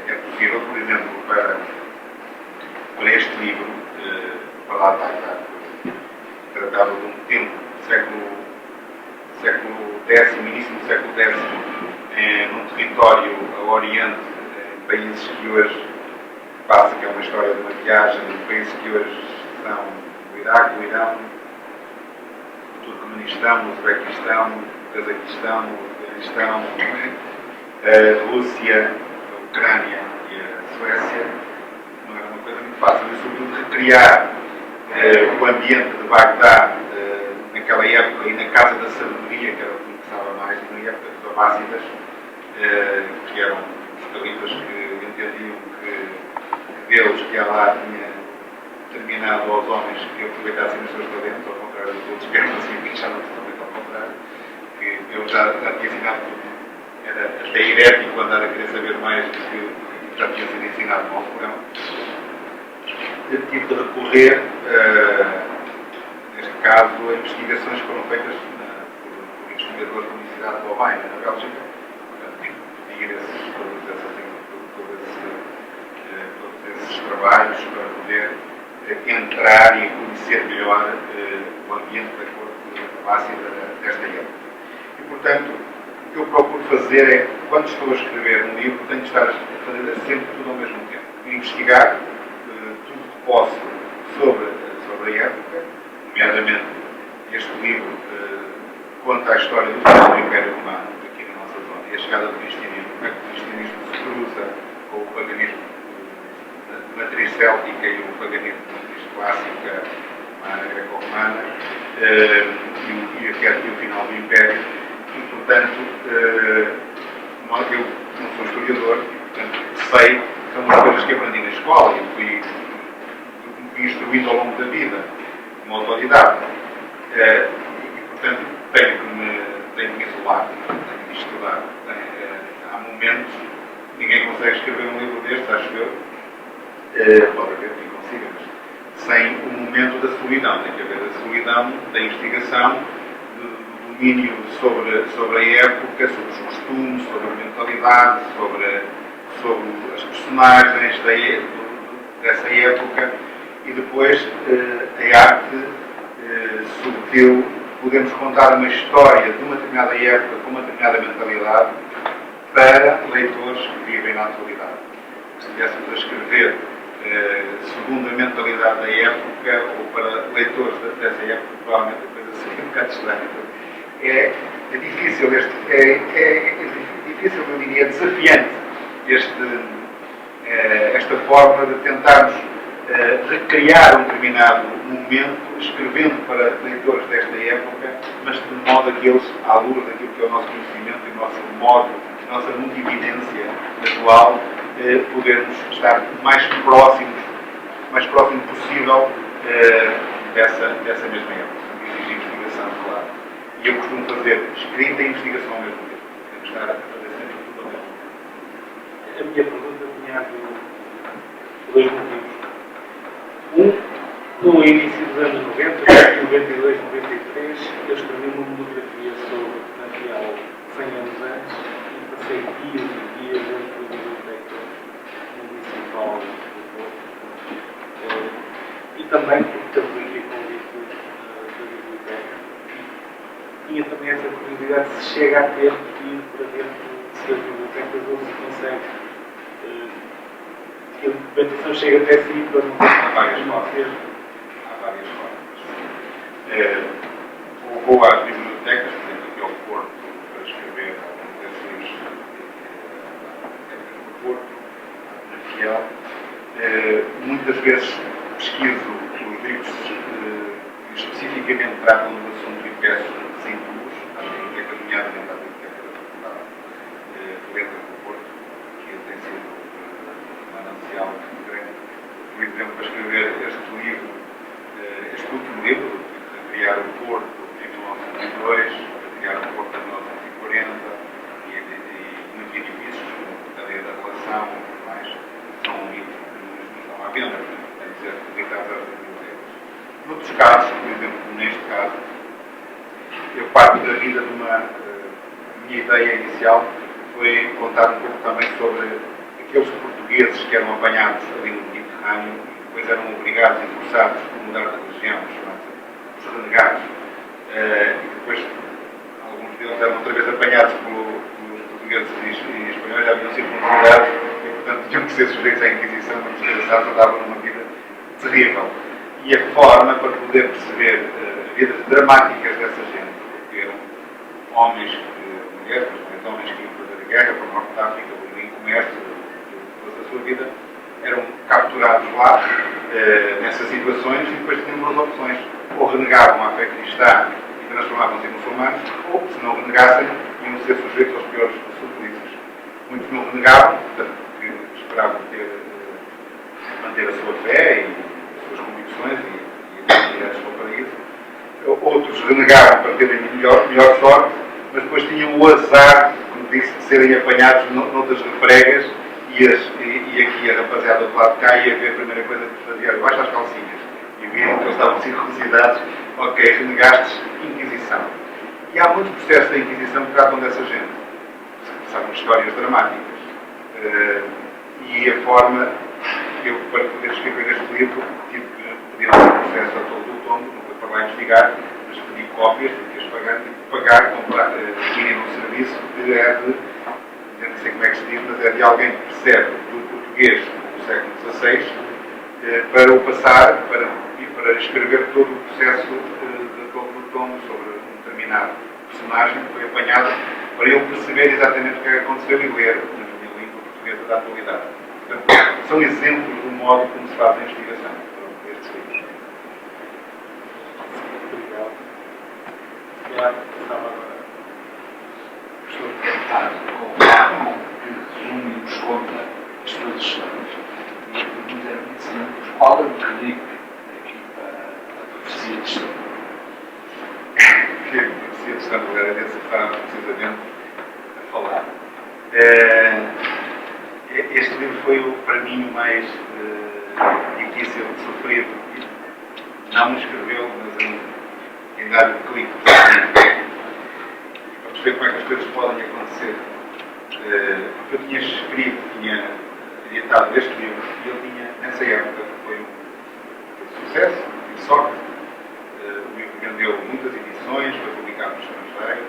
é possível. Por exemplo, para este livro, para lá tratava de um tempo, século X, início do século X, num território a oriente, em países que hoje passa, que é uma história de uma viagem, em países que hoje são o Iraque, o Irão, o Turcomenistão, o Uzbequistão, o Cazaquistão, o Afeganistão, a Rússia, a Ucrânia e a Suécia. Não era uma coisa muito fácil, e sobretudo recriar o ambiente de Bagdá naquela época e na Casa da Sabedoria, que era o que interessava mais, na época dos Abássidas, que eram os califas que entendiam que Deus, que Allah tinha determinado aos homens que aproveitassem os seus talentos, ao contrário dos outros que eram assim, que achavam totalmente ao contrário, que Deus já tinha ensinado tudo. Era até herético andar a querer saber mais do que já tinha sido ensinado no Alcorão. Eu tive de recorrer, neste caso, a investigações que foram feitas por investigadores da Universidade de Louvain, na Bélgica, para seguir todos esses trabalhos, para poder entrar e conhecer melhor o ambiente da corte abássida desta época. E, portanto, o que eu procuro fazer é, quando estou a escrever um livro, tenho de estar a fazer sempre tudo ao mesmo tempo. Investigar tudo que posso sobre a época, nomeadamente este livro conta a história do final do Império Romano, aqui na nossa zona, e a chegada do cristianismo, como é que o cristianismo se cruza com o paganismo de matriz céltica e o paganismo de matriz clássica, greco-romana, e o final do Império. E, portanto, eu não sou historiador, e, portanto, sei, são umas coisas que aprendi na escola e fui instruído ao longo da vida, como autodidata. E, portanto, tenho que me isolar, tenho que estudar. Há momentos, ninguém consegue escrever um livro destes, acho eu, pode haver quem consiga, mas sem o momento da solidão. Tem que haver a solidão da investigação, do domínio sobre a época, sobre os costumes, sobre a mentalidade, sobre as personagens dessa época, e depois a arte subtil. Podemos contar uma história de uma determinada época com uma determinada mentalidade para leitores que vivem na atualidade. Se estivéssemos a escrever segundo a mentalidade da época ou para leitores dessa época, provavelmente a coisa seria um bocado estranha. É difícil, difícil, eu diria, desafiante esta forma de tentarmos recriar um determinado momento, escrevendo para leitores desta época, mas de modo a que eles, à luz daquilo que é o nosso conhecimento e o nosso modo, a nossa multividência atual, podermos estar mais próximo possível dessa mesma época. Exige investigação, claro. E eu costumo fazer escrita e investigação ao mesmo tempo. Temos que estar a fazer sempre tudo ao mesmo tempo. A minha pergunta tinha dois motivos. No início dos anos 90, 92, 93, eu escrevi uma monografia sobre Santiago 100 anos antes e passei dias e dias dentro da biblioteca municipal do Porto. E também, porque apliquei convite da biblioteca, tinha também essa curiosidade se chega a ter que ir para dentro das bibliotecas ou se consegue que a documentação chega até si para não ter. Há várias formas. Vou às bibliotecas, por exemplo, aqui ao Porto, para escrever alguns desses livros do Porto, na Fiel. Muitas vezes pesquiso os livros que especificamente tratam do assunto e peço sem luz, à biblioteca, nomeadamente à biblioteca da Faculdade de Letras do Porto, que tem sido manancial muito grande. Por exemplo, para escrever este último livro, de criar o Porto em 1902, de criar o Porto em 1940, e muitos edifícios, como a cadeia da relação e tudo mais, são livros que não estão à venda, têm de ser publicados às bibliotecas. Noutros casos, por exemplo, neste caso, eu parto da vida de minha ideia inicial foi contar um pouco também sobre aqueles portugueses que eram apanhados ali no Mediterrâneo e depois eram obrigados e forçados a mudar de religião, os renegados. E depois, alguns deles eram outra vez apanhados pelos portugueses e espanhóis, já haviam sido considerados e, portanto, tinham que ser sujeitos à Inquisição, mas os desgraçados andavam numa vida terrível. E a forma para poder perceber as vidas dramáticas dessa gente, porque eram homens, mulheres, mas homens que iam fazer a guerra para o Norte de África, em comércio, toda a sua vida, eram capturados lá, nessas situações, e depois tinham duas opções. Ou renegavam a fé cristã e transformavam-se em muçulmanos, ou, se não renegassem, iam ser sujeitos aos piores suplícios. Muitos não renegavam, portanto, porque esperavam manter a sua fé e as suas convicções e diretos para o paraíso. Outros renegaram para terem melhor sorte, mas depois tinham o azar, como disse, de serem apanhados noutras repregas e aqui a rapaziada do lado de cá ia ver a primeira coisa que fazia era baixo as calcinhas e viram que eles estavam circuncidados. Ok, renegastes, Inquisição. E há muitos processos da Inquisição que tratam dessa gente. São histórias dramáticas. E a forma, eu para poder escrever este livro tive que pedir um processo a todo o tombo, não foi para lá investigar, mas pedi cópias, tive que pagar, comprar, adquirir um serviço que é não sei como é que se diz, mas é de alguém que percebe do português do século XVI para o passar, para escrever todo o processo de todo o tom determinado personagem foi apanhada para eu perceber exatamente o que aconteceu e ler na minha língua portuguesa da atualidade. Portanto, são exemplos do modo como se faz a investigação. Estes livros. Obrigado. Já estava agora. Estou a tentar colocar um resumo e nos conta as suas histórias. E a pergunta era muito simples: qual é o clique aqui para a profecia de história? Que a profecia de Estado era desse que estava precisamente a falar. Este livro foi, para mim, o mais difícil de sofrer. Não escrevê-lo, mas em dar o clique para perceber como é que as coisas podem acontecer. Porque eu tinha escrito, tinha editado este livro, e ele tinha, nessa época, foi um sucesso, tive sorte. O livro vendeu muitas edições, foi publicado no estrangeiro.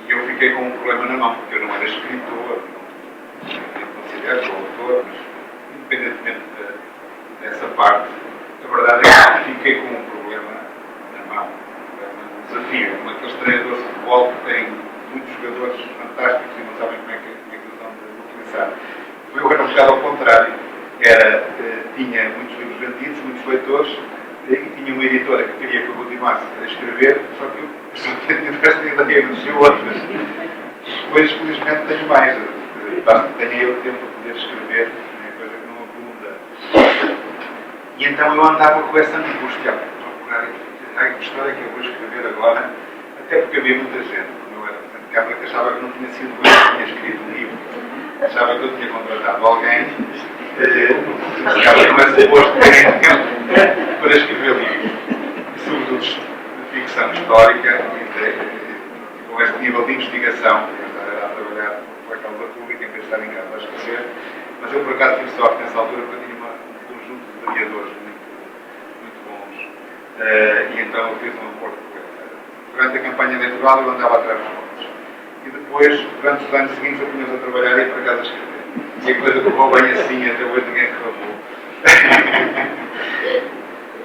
E eu fiquei com um problema na mão, porque eu não era escritor, não considero que sou autor, mas independentemente dessa parte, a verdade é que fiquei com um problema na mão, um desafio, como aqueles treinadores de futebol que têm muitos jogadores fantásticos e não sabem como é que os vão utilizar. Eu era um bocado ao contrário, tinha muitos livros vendidos, muitos leitores, e tinha uma editora que queria que eu continuasse a escrever, só que eu só tinha tido esta ideia, não tinha outras. Depois, felizmente, tenho mais. Basta que tenha eu tempo para poder escrever, é coisa que não abunda. E então eu andava com essa angústia a procurar que história que eu vou escrever agora, até porque havia muita gente, como eu era portanto, que achava que não tinha sido eu que tinha escrito um livro, achava que eu tinha contratado alguém, ficava com esse posto de terem tempo para escrever livros, sobretudo de ficção histórica e com este nível de investigação, era a trabalhar com a causa pública em vez de estar em casa a escrever, mas eu por acaso tive sorte nessa altura porque eu tinha um conjunto de vereadores muito bons, e então eu fiz um acordo com eles. Durante a campanha eleitoral eu andava atrás dos votos, e depois, durante os anos seguintes, eu punha-os a trabalhar e ia para casa a escrever. E a coisa correu bem assim, até hoje ninguém reclamou.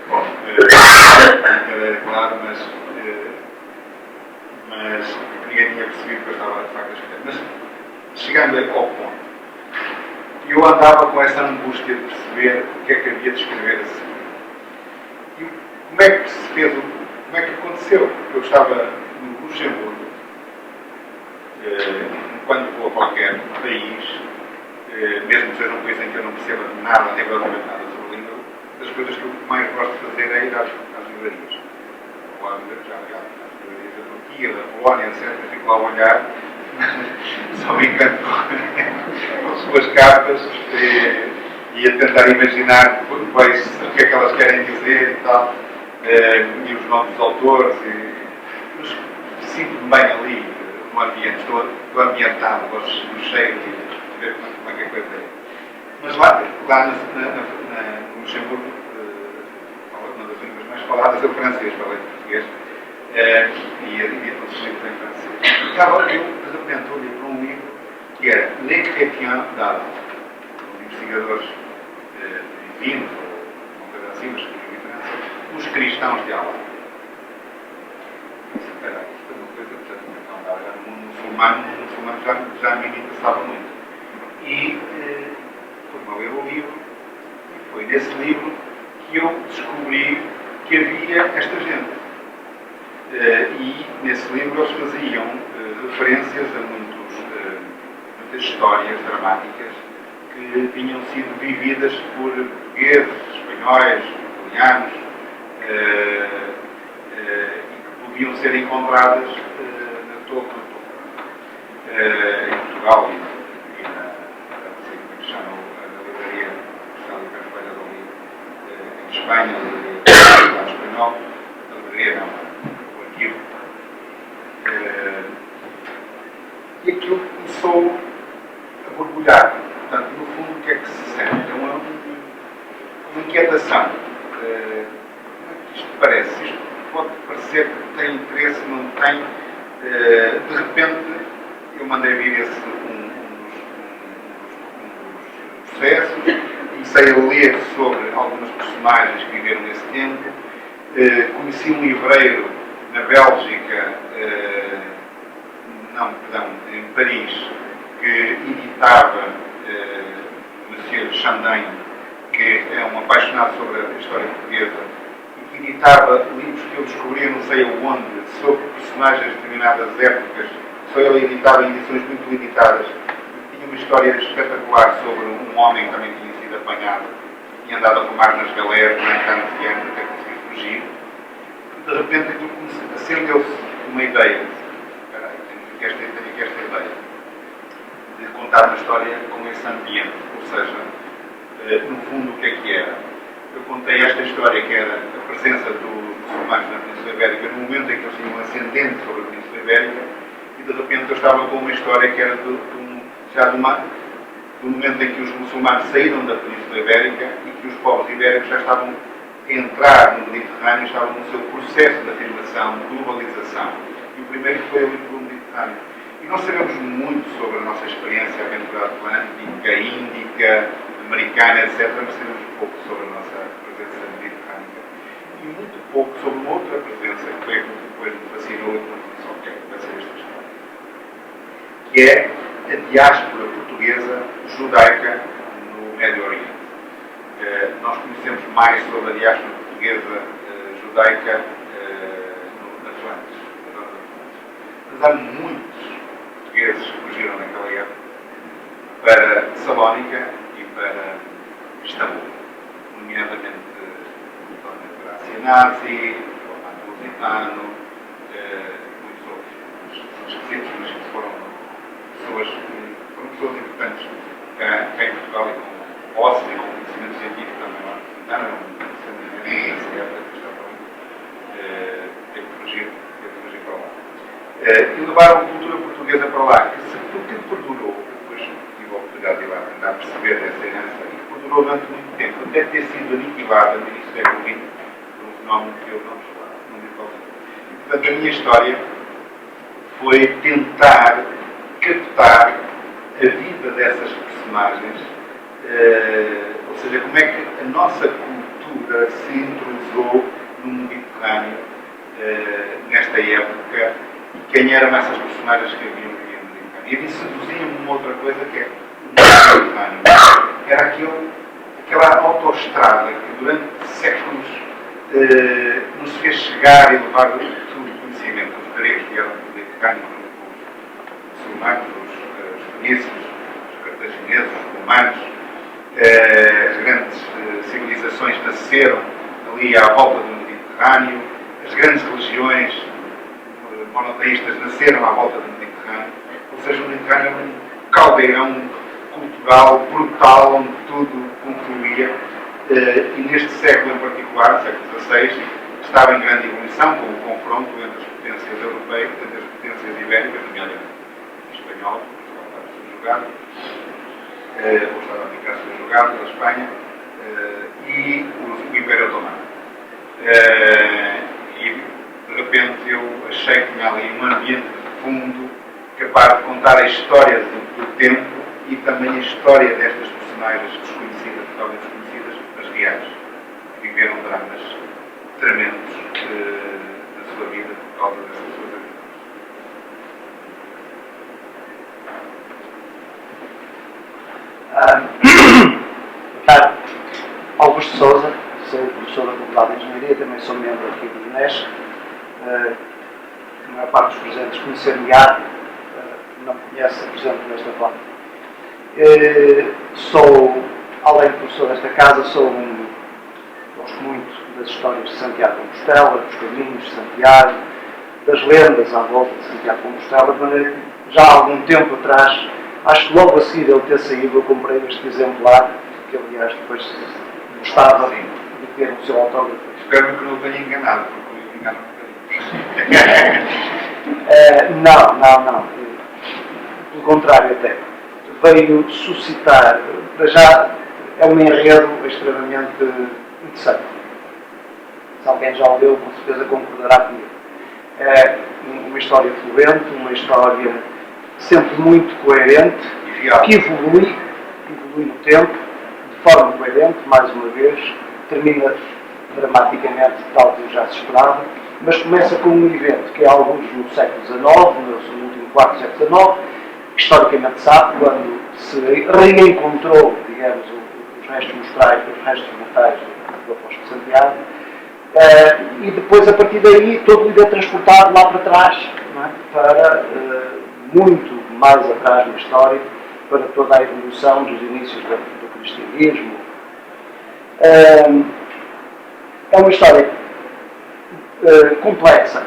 Bom, é claro, mas ninguém tinha percebido que eu estava de facto a escrever. Mas, chegando ao ponto, eu andava com essa angústia de perceber o que é que havia de escrever assim. E como é que se fez, como é que aconteceu? Eu estava no Luxemburgo, enquanto vou a qualquer país, mesmo que seja um país em que eu não perceba nada, rigorosamente nada sobre língua, das coisas que eu mais gosto de fazer é ir às livrarias. Vou às livrarias da Turquia, da Polónia, etc. Eu fico lá a olhar, só me encanto com as suas cartas e a tentar imaginar o que é que elas querem dizer e tal, e os nomes dos autores. Mas sinto-me bem ali, no ambiente, estou ambientado, gosto do cheiro e ver como é que a coisa é. Mas lá no Luxemburgo, uma das línguas mais faladas é o francês, falei português, e todos os livros em francês. Estava eu, de repente, olhei para um livro que era Les Chrétiens d'Allah, os investigadores divinos, ou uma coisa assim, mas que em França, os cristãos de Allah. Espera, isto é uma coisa que já no mundo muçulmano já me interessava muito. E fui-me a ler o livro, e foi nesse livro que eu descobri que havia esta gente. E nesse livro eles faziam referências a muitas histórias dramáticas que tinham sido vividas por portugueses, espanhóis, italianos, e que podiam ser encontradas na Torre, em Portugal e na livraria Cristóvão Carvalho do Livro, em Espanha, a livraria espanhol, a livraria não. E aquilo começou a borbulhar. Portanto, no fundo, o que é que se sente? É uma inquietação. Como é que isto parece? Isto pode parecer que tem interesse, não tem. De repente, eu mandei vir um dos processos, comecei a ler sobre algumas personagens que viveram nesse tempo, Conheci um livreiro na Bélgica, em Paris, que editava Monsieur Chandin, que é um apaixonado sobre a história portuguesa, e que editava livros que eu descobria não sei aonde, sobre personagens de determinadas épocas. Só ele editava em edições muito limitadas. E tinha uma história espetacular sobre um homem que também tinha sido apanhado, tinha andado a fumar nas galeras durante anos e anos até conseguir fugir. E de repente aquilo acendeu-se uma ideia. Espera aí, tenho aqui esta ideia de contar uma história com esse ambiente. Ou seja, no fundo, o que é que era? Eu contei esta história, que era a presença dos muçulmanos na Península Ibérica, no momento em que eles tinham um ascendente sobre a Península Ibérica, e de repente eu estava com uma história que era do momento em que os muçulmanos saíram da Península Ibérica e que os povos ibéricos já estavam a entrar no Mediterrâneo, estavam no seu processo de afirmação, de globalização. E o primeiro foi ali pelo Mediterrâneo. E nós sabemos muito sobre a nossa experiência, a aventura atlântica, índica, americana, etc., mas sabemos pouco sobre a nossa presença mediterrânea. E muito pouco sobre uma outra presença que foi a que depois me fascinou e me disse, ok, vai ser esta história. Que é a diáspora portuguesa judaica no Médio Oriente. Nós conhecemos mais sobre a diáspora portuguesa judaica no Atlântico. Mas há muitos portugueses que fugiram naquela época para Salónica e para Istambul, nomeadamente para a Ásia Nazi, para o Mato Lusitano, muitos outros. São esquecidos, mas que foram pessoas importantes cá em Portugal e com posse e com conhecimento científico também. Não, nessa época que estava teve que fugir para lá. E levaram a cultura portuguesa para lá, que perdurou. Depois tive a oportunidade de ir lá tentar perceber essa herança e que perdurou durante muito tempo, até ter sido aniquilada no início do século XX por um fenómeno que eu não me falo. Portanto, a minha história foi tentar captar a vida dessas personagens, ou seja, como é que a nossa cultura se intrusou no Mediterrâneo nesta época e quem eram essas personagens que haviam no Mediterrâneo. E eles seduziam-me uma outra coisa que é o Mediterrâneo. Era aquela autoestrada que durante séculos nos fez chegar e levar todo o conhecimento. Os gregos vieram do Mediterrâneo, os muçulmanos, os fenícios, os cartagineses, os romanos, as grandes civilizações nasceram ali à volta do Mediterrâneo, as grandes religiões monoteístas nasceram à volta do Mediterrâneo, ou seja, o Mediterrâneo é um caldeirão cultural brutal onde tudo confluía, e neste século em particular, no século XVI, estava em grande evolução com o confronto entre as potências europeias, entre as potências ibéricas, nomeadamente a espanhola, que estava a ser jogado, ou estava a ficar a ser jogado pela Espanha, e o Império Otomano. E de repente eu achei que tinha ali um ambiente de fundo capaz de contar a história do tempo e também a história destas personagens desconhecidas, totalmente desconhecidas, mas reais, que viveram dramas tremendos da sua vida por causa dessas suas aventuras. Augusto Sousa, sou professor da Faculdade de Engenharia, também sou membro aqui do INESC. A maior parte dos presentes conhecer-me-á, não me conhece, por exemplo, nesta forma. Sou, além de professor desta casa, gosto muito das histórias de Santiago de Compostela, dos caminhos de Santiago, das lendas à volta de Santiago de Compostela, de maneira que já há algum tempo atrás, acho que logo a seguir ele ter saído, eu comprei este exemplar, que aliás depois gostava de ter o seu autógrafo. Espero que não tenha enganado, porque eu engano Não. Pelo contrário até. Veio suscitar, para já é um enredo extremamente interessante. Se alguém já o leu, com certeza concordará comigo. É uma história fluente, uma história sempre muito coerente, que evolui no tempo, de forma coerente, mais uma vez, termina dramaticamente tal como já se esperava, mas começa com um evento que é alguns no século XIX, no último quarto do século XIX, que historicamente sabe, quando se reencontrou, digamos, os restos mortais do apóstolo Santiago, e depois, a partir daí, todo o é transportado lá para trás, não é? Para muito mais atrás na história, para toda a evolução dos inícios do cristianismo. É uma história complexa,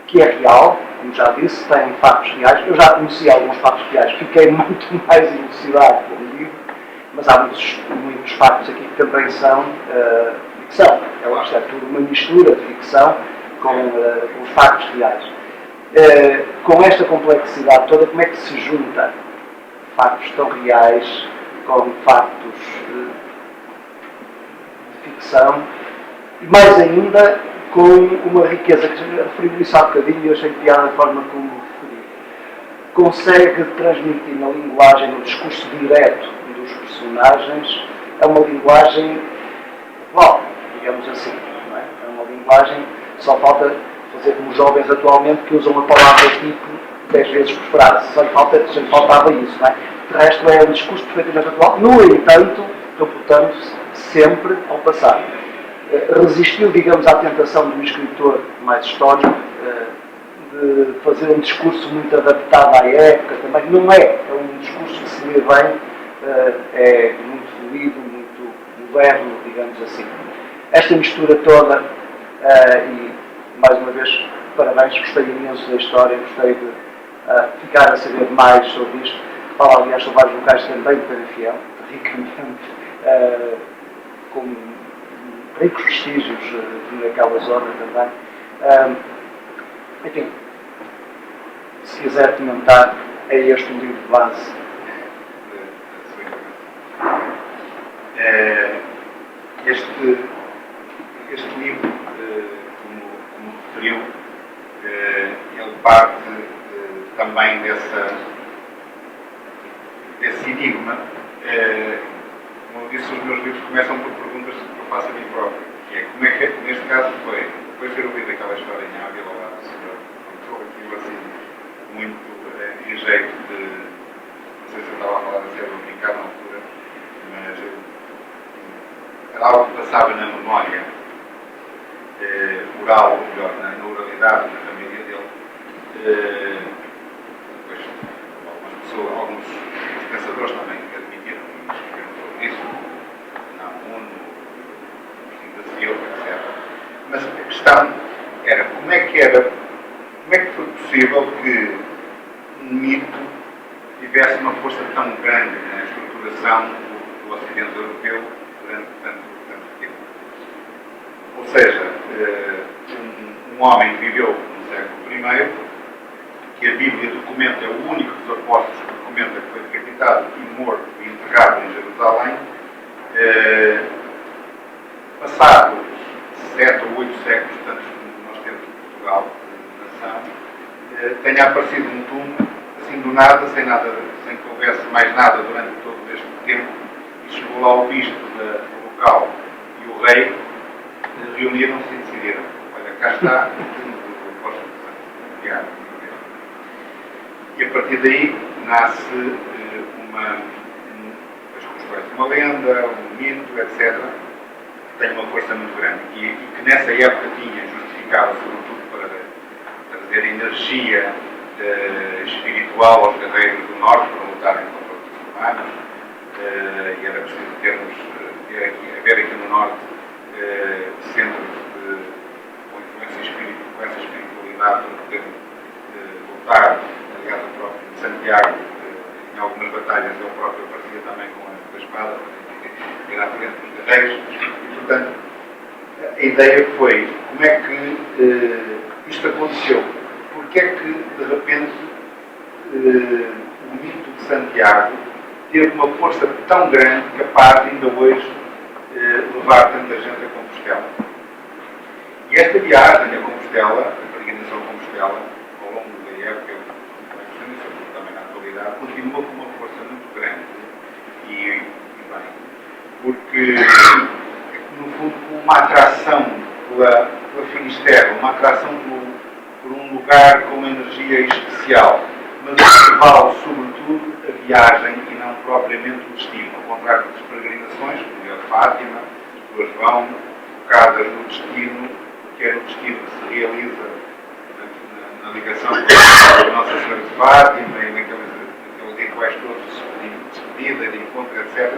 que é real, como já disse, tem factos reais. Eu já conheci alguns factos reais, fiquei muito mais elucidado com o livro, mas há muitos factos aqui que também são ficção. Isto é tudo uma mistura de ficção com os factos reais. Com esta complexidade toda, como é que se junta factos tão reais com factos de ficção e mais ainda com uma riqueza que referi isso há bocadinho e eu achei piada a forma como referi. Consegue transmitir na linguagem, no discurso direto dos personagens, é uma linguagem igual, digamos assim, não é? É uma linguagem, só falta fazer como os jovens atualmente que usam a palavra tipo 10 vezes por frase, só lhe faltava isso, não é? De resto é um discurso perfeitamente atual, no entanto, reportando sempre ao passado. Resistiu, digamos, à tentação de um escritor mais histórico de fazer um discurso muito adaptado à época também. Não é um discurso que se lê bem, é muito fluido, muito moderno, digamos assim. Esta mistura toda, e mais uma vez, parabéns, gostei imenso da história, gostei de ficar a saber mais sobre isto. Fala, aliás, sobre vários locais também de Penafiel, ricamente, com ricos vestígios naquela zona também. Enfim, se quiser comentar, é este o livro de base. Este livro, como referiu, ele parte também desse enigma. Como eu disse, os meus livros começam por perguntas que eu faço a mim próprio, que é como é que, neste caso, foi, depois de ter ouvido aquela história em Ávila lá do senhor, contou aquilo assim, muito em jeito de, não sei se eu estava a falar a sério ou brincar na altura, mas era algo que passava na memória oral, ou melhor, na oralidade da família dele. Depois, alguns pensadores também admitiram e escreveram sobre isso, na ONU, no Brasil, etc. Mas a questão era como é que foi possível que um mito tivesse uma força tão grande na estruturação do Ocidente Europeu durante tanto tempo. Ou seja, um homem viveu no século I, que a Bíblia documenta, é o único dos apóstolos que documenta que foi decapitado e morto e enterrado em Jerusalém, passados 7 ou 8 séculos, tantos como nós temos em Portugal, de nação, tenha aparecido um túmulo, assim do nada, sem que houvesse mais nada durante todo este tempo, e chegou lá o bispo do local e o rei, reuniram-se e decidiram: olha, cá está o túmulo do apóstolo Santiago. E a partir daí nasce uma lenda, um mito, etc., que tem uma força muito grande e que nessa época tinha, justificava sobretudo para trazer energia espiritual aos guerreiros do Norte para lutarem contra os romanos, e era preciso haver aqui no Norte centros com essa espiritualidade para poder lutar. Aliás, o próprio Santiago, em algumas batalhas, ele próprio aparecia também com a espada, para ir à frente dos guerreiros. E, portanto, a ideia foi: como é que isto aconteceu? Porque é que, de repente, o mito de Santiago teve uma força tão grande capaz de ainda hoje levar tanta gente a Compostela? E esta viagem a Compostela, a peregrinação a Compostela, ao longo da época, também na atualidade, continua com uma força muito grande. E bem, porque, no fundo, uma atração pela Finisterra, uma atração por um lugar com uma energia especial, mas o que vale, sobretudo, a viagem e não propriamente o destino. Ao contrário das peregrinações, como a Fátima, as pessoas vão focadas no destino, que é no destino que se realiza na ligação com a Nossa Senhora de Fátima e naqueles rituais todos de despedida, de encontro, etc.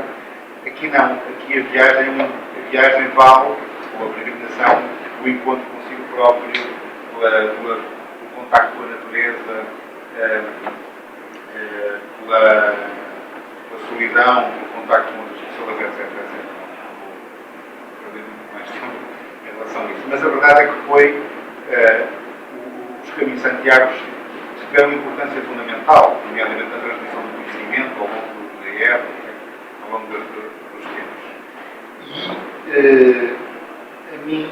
Aqui não, aqui a viagem vale, ou a peregrinação, o encontro consigo próprio, o contacto com a natureza, pela solidão, pelo contacto com outras pessoas, etc. Não vou perder muito mais tempo em relação a isso. Mas a verdade é que foi os caminhos de Santiago tiveram uma importância fundamental, nomeadamente na transmissão do conhecimento ao longo da época, ao longo dos tempos. E a mim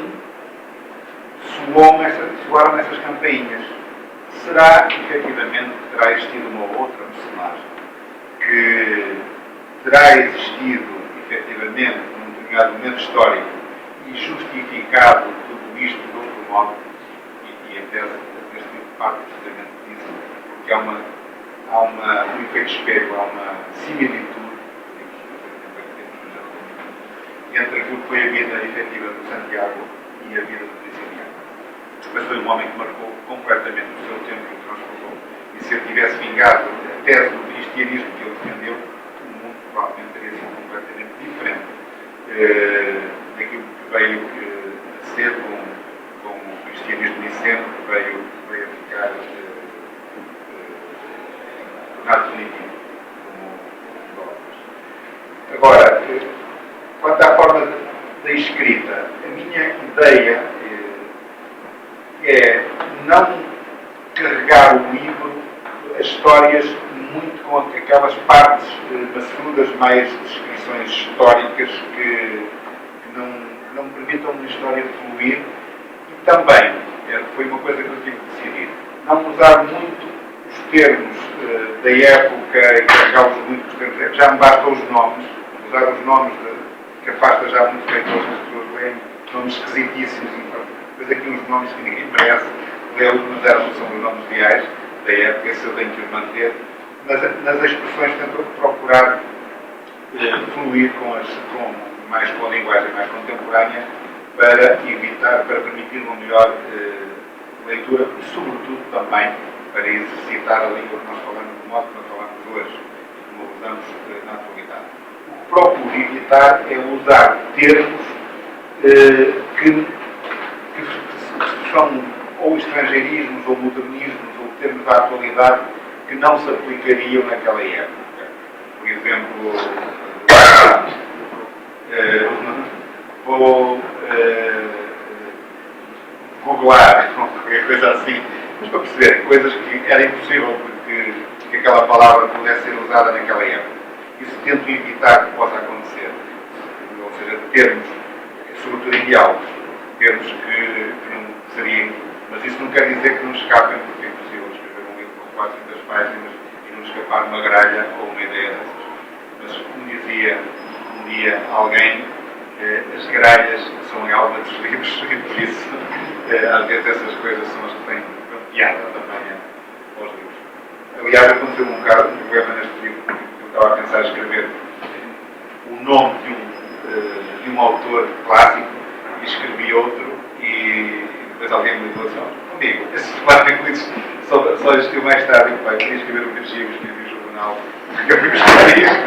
soaram essas campainhas. Será efetivamente que terá existido uma outra personagem que terá existido efetivamente num determinado momento histórico e justificado tudo isto de outro modo? E a tese deste tipo parte precisamente disso, porque há um efeito espelho, há uma similitude entre aquilo que foi a vida efetiva de Santiago e a vida do Prisciliano. Mas foi um homem que marcou completamente o seu tempo e o transformou. E se ele tivesse vingado a tese do cristianismo que ele defendeu, o mundo provavelmente teria sido completamente diferente daquilo que veio a ser com o cristianismo niceno, que veio a ficar tornado definitivo como dogmas. Agora, quanto à forma da escrita, a minha ideia é não carregar o livro, as histórias, muito com aquelas partes maçudas, mais descrições históricas que não permitam uma história fluir. E também, foi uma coisa que eu tive que decidir, não usar muito os termos da época e carregá-los muito os termos. Já me bastam os nomes, usar os nomes que afasta já muito leitores, as pessoas leem nomes esquisitíssimos, depois aqui uns nomes que ninguém merece ler, mas são os nomes reais da época, esse eu tenho que os manter, mas nas expressões tento procurar fluir com a linguagem mais contemporânea para permitir uma melhor leitura e, sobretudo, também para exercitar a língua que nós falamos, do modo que nós falamos hoje, como usamos na atualidade. O que procuro evitar é usar termos que são ou estrangeirismos, ou modernismos, ou termos da atualidade que não se aplicariam naquela época. Por exemplo, vou googlar, qualquer coisa assim, mas para perceber coisas que era impossível que aquela palavra pudesse ser usada naquela época. Isso tento evitar que possa acontecer. Ou seja, termos, sobretudo em diálogos, termos que não seriam, mas isso não quer dizer que não escapem, porque é impossível escrever um livro com 400 páginas e não escapar uma gralha ou uma ideia dessas. Mas, como dizia um dia alguém, as gralhas são a alma dos livros e por isso, às vezes, essas coisas são as que têm piada também aos livros. Aliás, aconteceu um problema neste livro, eu estava a pensar em escrever o nome de um autor clássico e escrevi outro e depois alguém me ligou assim, amigo, esse clássico só existiu mais tarde, pai, queria escrever o Virgílio, escrevi o jornal, eu fui escrever isto.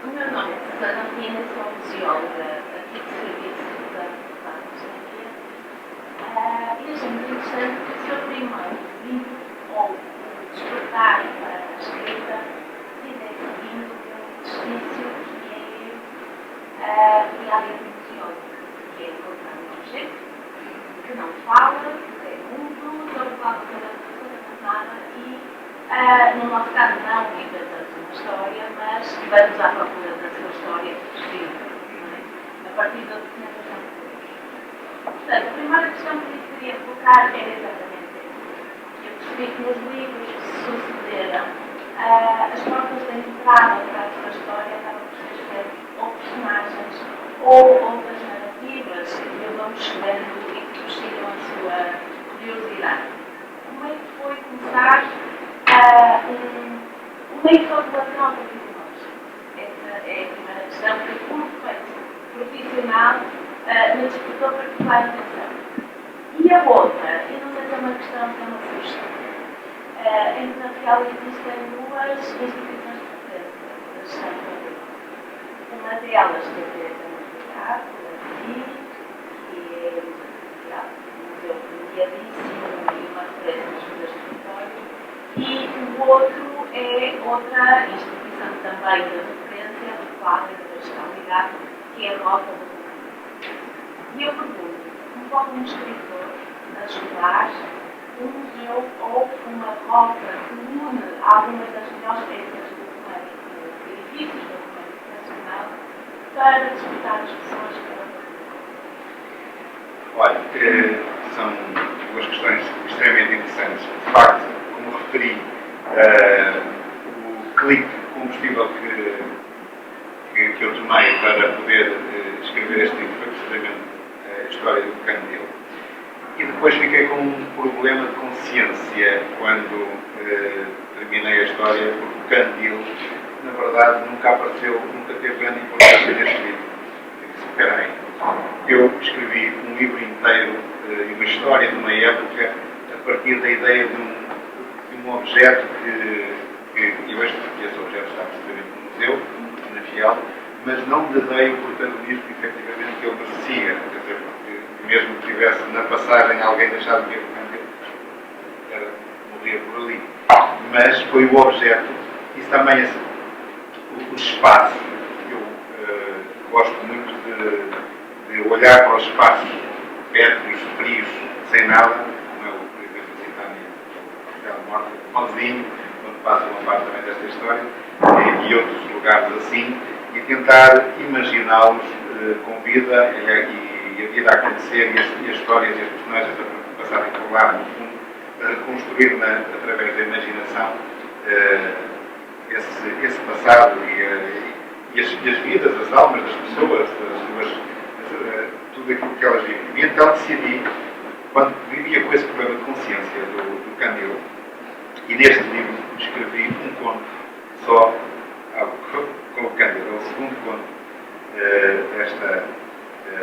O meu nome é Susana Pina, sou museóloga aqui de serviço da Faculdade. E achei muito interessante que o seu primeiro livro, ou o despertar para a escrita, tivesse vindo pelo exercício que é realmente museólogo, que é encontrar um objeto que não fala, que é mudo, sobre o qual toda nada e no nosso caso não inventamos uma história, mas vamos à procura da sua história escrita, a partir da documentação que temos. Portanto, a primeira questão que eu queria colocar era exatamente essa. Eu percebi que nos livros sucederam as portas de entrada para a sua história acabam por ser escritas ou personagens ou outras narrativas que vão chegando e que suscitam a sua curiosidade. Como é que foi começar o meio todo lateral para nós? Essa é a primeira questão, que como feito profissional nos despertou particular atenção. E a outra, eu não sei se é uma questão, se é uma sugestão. Em Portugal existem duas instituições de referência da gestão pública. Uma delas tem a ver com o mercado, que é um museu premiadíssimo e uma referência nas coisas do território. E o outro é outra instituição também de referência, do quadro da gestão ligada, que é a Rota do Mundo. E eu pergunto, como pode um escritor ajudar um museu ou uma rota que une algumas das melhores peças do documento, edifícios do documento nacional, para despertar as pessoas para o Olha, são duas questões extremamente interessantes. De facto, como referi, o clique combustível que eu tomei para poder escrever este livro foi precisamente a história do Candil. E depois fiquei com um problema de consciência quando terminei a história, porque o Candil, na verdade, nunca apareceu, nunca teve grande importância neste livro. Eu disse, espera aí, eu escrevi um livro inteiro e uma história de uma época a partir da ideia de um objeto que hoje, esse objeto está precisamente no museu, na Fial, mas não lhe dei o protagonismo efetivamente que ele merecia. Quer dizer, porque mesmo que tivesse na passagem alguém deixado de ver o Candil, morria por ali. Mas foi o objeto, isso também o espaço. Eu gosto muito de olhar para os espaços pétreos, frios, sem nada, como é, por exemplo, a Citânia, o Castelo Morto, Malzinho, onde passa uma parte também desta história, e outros lugares assim, e tentar imaginá-los com vida e a vida a acontecer e as histórias e as personagens a passarem por lá, no fundo, a reconstruir através da imaginação esse passado e as vidas, as almas das pessoas, tudo aquilo que elas vivem. E então decidi, quando vivia com esse problema de consciência do Candil, e neste livro escrevi um conto só com o Candil, é o segundo conto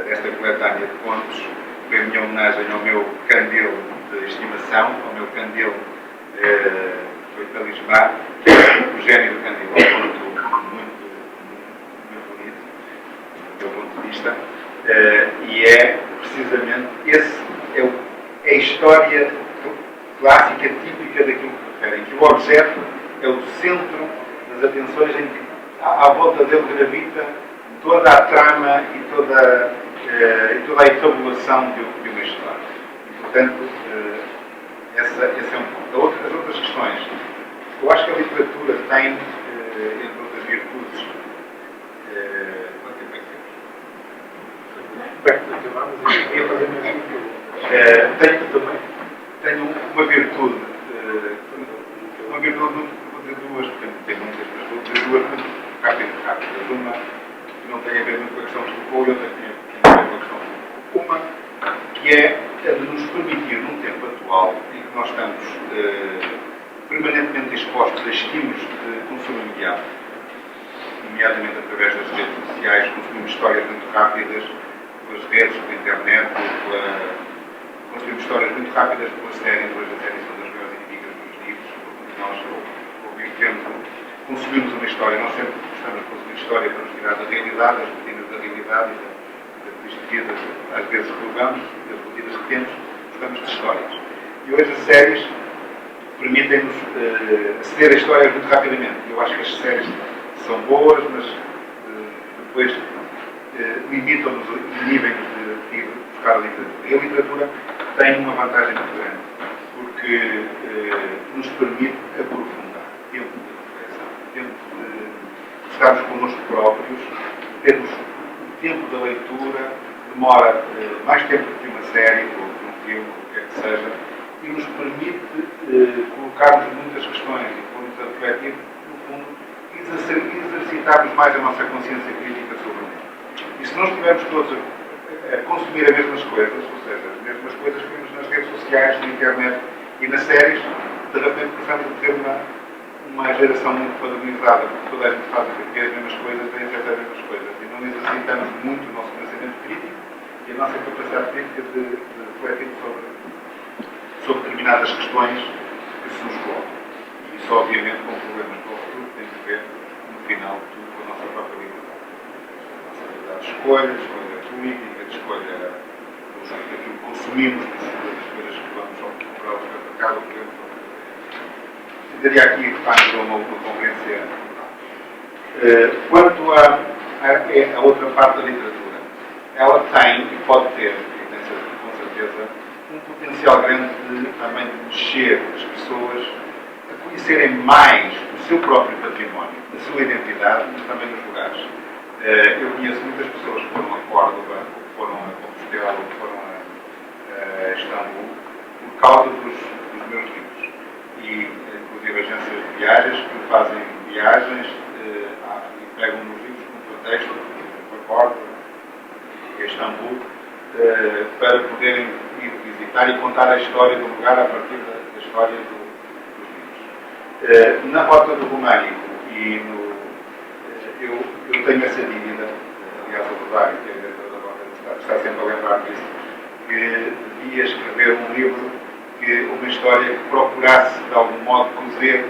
desta coletânea de contos, foi a minha homenagem ao meu Candil de estimação, ao meu Candil foi talismã, o gênio do Candil, é um conto muito bonito, do meu ponto de vista, e é precisamente é a história clássica, típica daquilo que referem, que o objeto é o centro das atenções em que à volta dele gravita toda a trama e toda a efabulação de uma história. E, portanto, esse é um ponto. As outras questões. Eu acho que a literatura tem, entre outras virtudes, quanto tempo é que temos? Perto de acabar, mas eu queria fazer mesmo também. Tenho uma virtude de duas, porque tem muitas, mas de duas muito rápidas. Uma que não tem a ver muito com a questão de Foucault e outra que tem a ver com a questão de Foucault. Uma que é a de nos permitir, num tempo atual, em que nós estamos permanentemente expostos a estímulos de consumo imediato, nomeadamente através das redes sociais, consumimos histórias muito rápidas, pelas redes, pela internet, construímos histórias muito rápidas pelas séries. Hoje as séries são das maiores inimigas dos livros, porque nós consumimos uma história, nós sempre gostamos de consumir história para nos tirar da realidade, das rotinas da realidade e das tristezas, às vezes relevamos, das rotinas que temos, gostamos de histórias. E hoje as séries permitem-nos aceder a histórias muito rapidamente. Eu acho que as séries são boas, mas depois limitam-nos, inibem-nos de buscar a literatura. E a literatura tem uma vantagem muito grande, porque nos permite aprofundar tempo de reflexão, tempo de estarmos connosco próprios, termos o tempo da leitura, demora mais tempo do que uma série ou um filme, o que quer que seja, e nos permite colocarmos muitas questões e formos a refletir, no fundo, exercitarmos mais a nossa consciência crítica sobre o mundo. E se nós estivermos todos a consumir as mesmas coisas, ou seja, as mesmas coisas que vemos nas redes sociais, na internet e nas séries, de repente começamos a ter uma geração muito padronizada, porque toda a gente faz as mesmas coisas, tem acesso às mesmas coisas, e não exercitamos muito o nosso pensamento crítico e a nossa capacidade crítica de refletir sobre determinadas questões que se nos colocam. E isso, obviamente, com problemas para o futuro, tem que ver, no final de tudo, com a nossa própria liberdade. A nossa liberdade de escolha política, de escolha daquilo que consumimos, das coisas que vamos ao comprar ao supermercado, ou podemos daria aqui uma conferência. Quanto à outra parte da literatura, ela tem e pode ter, e tem com certeza, um potencial grande também de mexer as pessoas a conhecerem mais o seu próprio património, a sua identidade, mas também os lugares. Eu conheço muitas pessoas que foram a Córdoba, ou que foram a Compostela, ou que foram a Istambul, por causa dos meus livros. E, inclusive, agências de viagens que fazem viagens e pegam nos livros como pretexto, por Córdoba, e Istambul, para poderem ir visitar e contar a história do lugar a partir da história dos livros. Na Rota do Românico e eu tenho essa dívida, aliás, o Rosário, que é a diretora da Rota, está sempre a lembrar disso, que devia escrever um livro, uma história que procurasse, de algum modo, cozer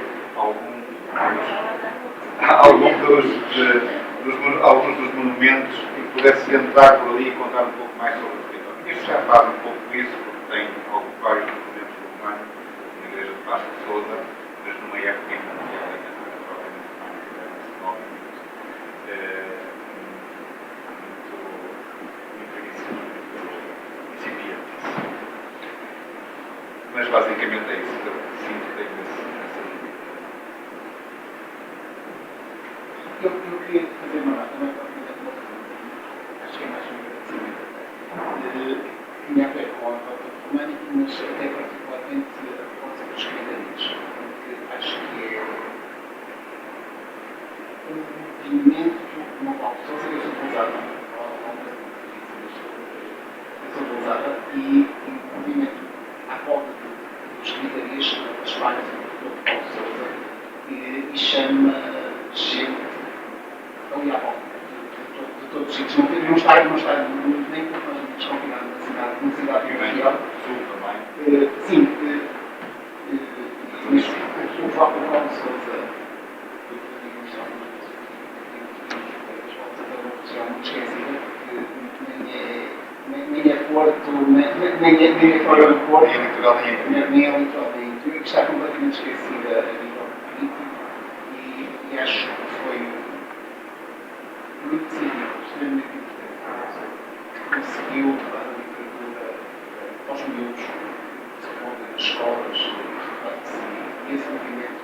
alguns dos monumentos e que pudesse entrar por ali e contar um pouco mais sobre o território. Isto já faz um pouco isso, porque tem vários monumentos do Romano, na igreja de Passo de Sousa, mas numa época em que ela era propriamente romana, muito incipiente. Mas basicamente é isso que eu sinto que tenho essa dúvida. Eu queria fazer uma pergunta, acho que é mais um agradecimento, que tinha a ver com a Rota do Românico, mas até particularmente a proposta dos escritores, porque acho que é um movimento, uma opção, eu sou pousada, eu sou pousada, e um movimento à volta dos escritores, as várias do Paulo Sousa, e chama gente ali à volta de todos os sítios. Não está nem desconfinado na cidade de Montreal. Sul também. Sim, o Paulo Sousa, é muito esquecida, porque nem é Porto, nem é fora do Porto, nem é litoral, nem interior, que está completamente esquecida a nível político, e acho que foi muito decisivo, extremamente importante, que conseguiu levar a literatura aos miúdos, nas escolas, e esse movimento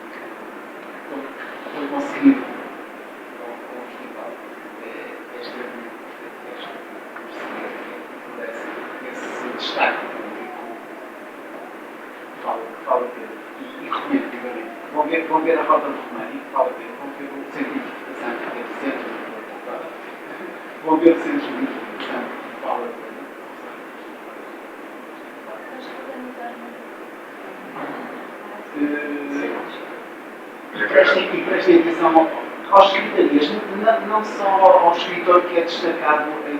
foi conseguido com o festival. É extremamente importante esse destaque público vale a pena. E recomendo vivamente. Vão ver a Rota do Românico, vale a pena. Vão ver o Centro de Interpretação, que é o Centro de Interpretação. Vão ver o Centro de Interpretação, vale a pena. E prestem atenção aos escritores, não só ao escritor que é destacado em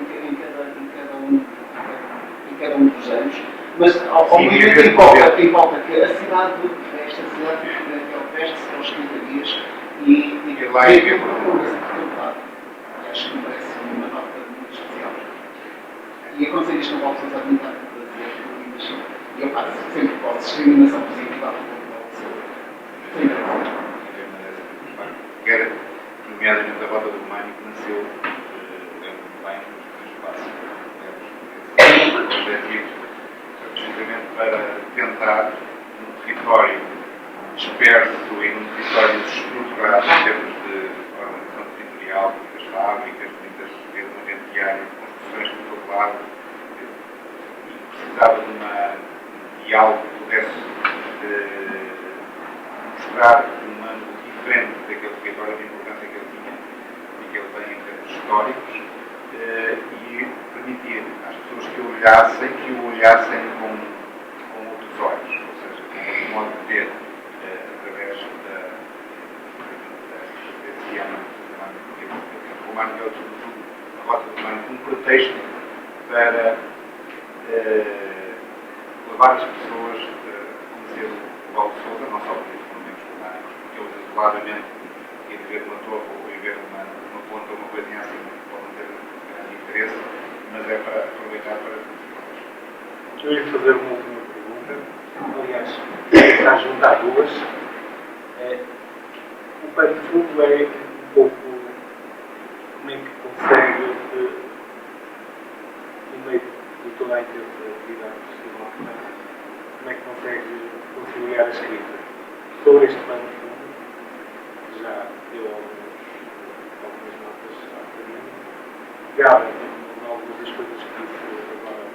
cada um dos anos, mas ao movimento que importa que a cidade veste, a cidade que veste-se aos escritores e lá é que acho que me parece uma nota muito especial. E acontecer isto no Paulo Sousa há muito tempo, e eu faço sempre posso discriminação positiva Quer, nomeadamente, a Rota do Românico nasceu bem nos espaços objetivos, precisamente para tentar, num território disperso e num território desestruturado em termos de organização territorial, muitas fábricas, muitas redes agenciais, construções por todo lado, e precisava de algo que pudesse mostrar um ângulo diferente daquele território, da importância que ele tinha e que ele tem em termos históricos, e permitir às pessoas que o olhassem com outros olhos, ou seja, com outro modo de ver, através desse âmbito do Romano, que é sobretudo a Rota do Romano, um pretexto para levar as pessoas a conhecer o Val de Sousa, não só por isso, monumentos romanos, porque eles isoladamente, e viver numa torre ou viver numa ponta ou uma coisinha assim, podem ter grande interesse, mas é para aproveitar para. Eu ia fazer uma última pergunta, aliás, está junto a duas. O pano de fundo é um pouco como é que consegue, no meio de toda a intensa atividade social, como é que consegue conciliar a escrita sobre este pano de fundo, que já deu algumas notas à academia, pegava em algumas das coisas que disse agora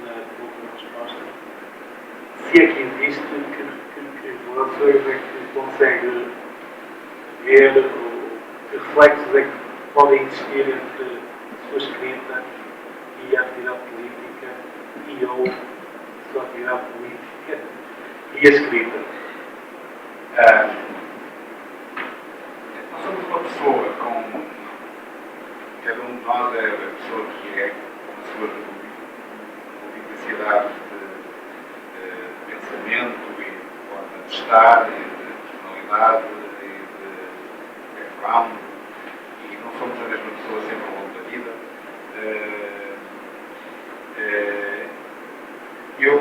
na última resposta, se é que existe, que relações é que consegue ver, ou que reflexos é que podem existir entre a sua escrita e a atividade política ou a sua atividade política e a escrita. Nós somos uma pessoa com. Cada um de nós é a pessoa que é, com a sua multiplicidade de pensamento e de forma de estar, e de personalidade e de background, e não somos a mesma pessoa sempre ao longo da vida. Eu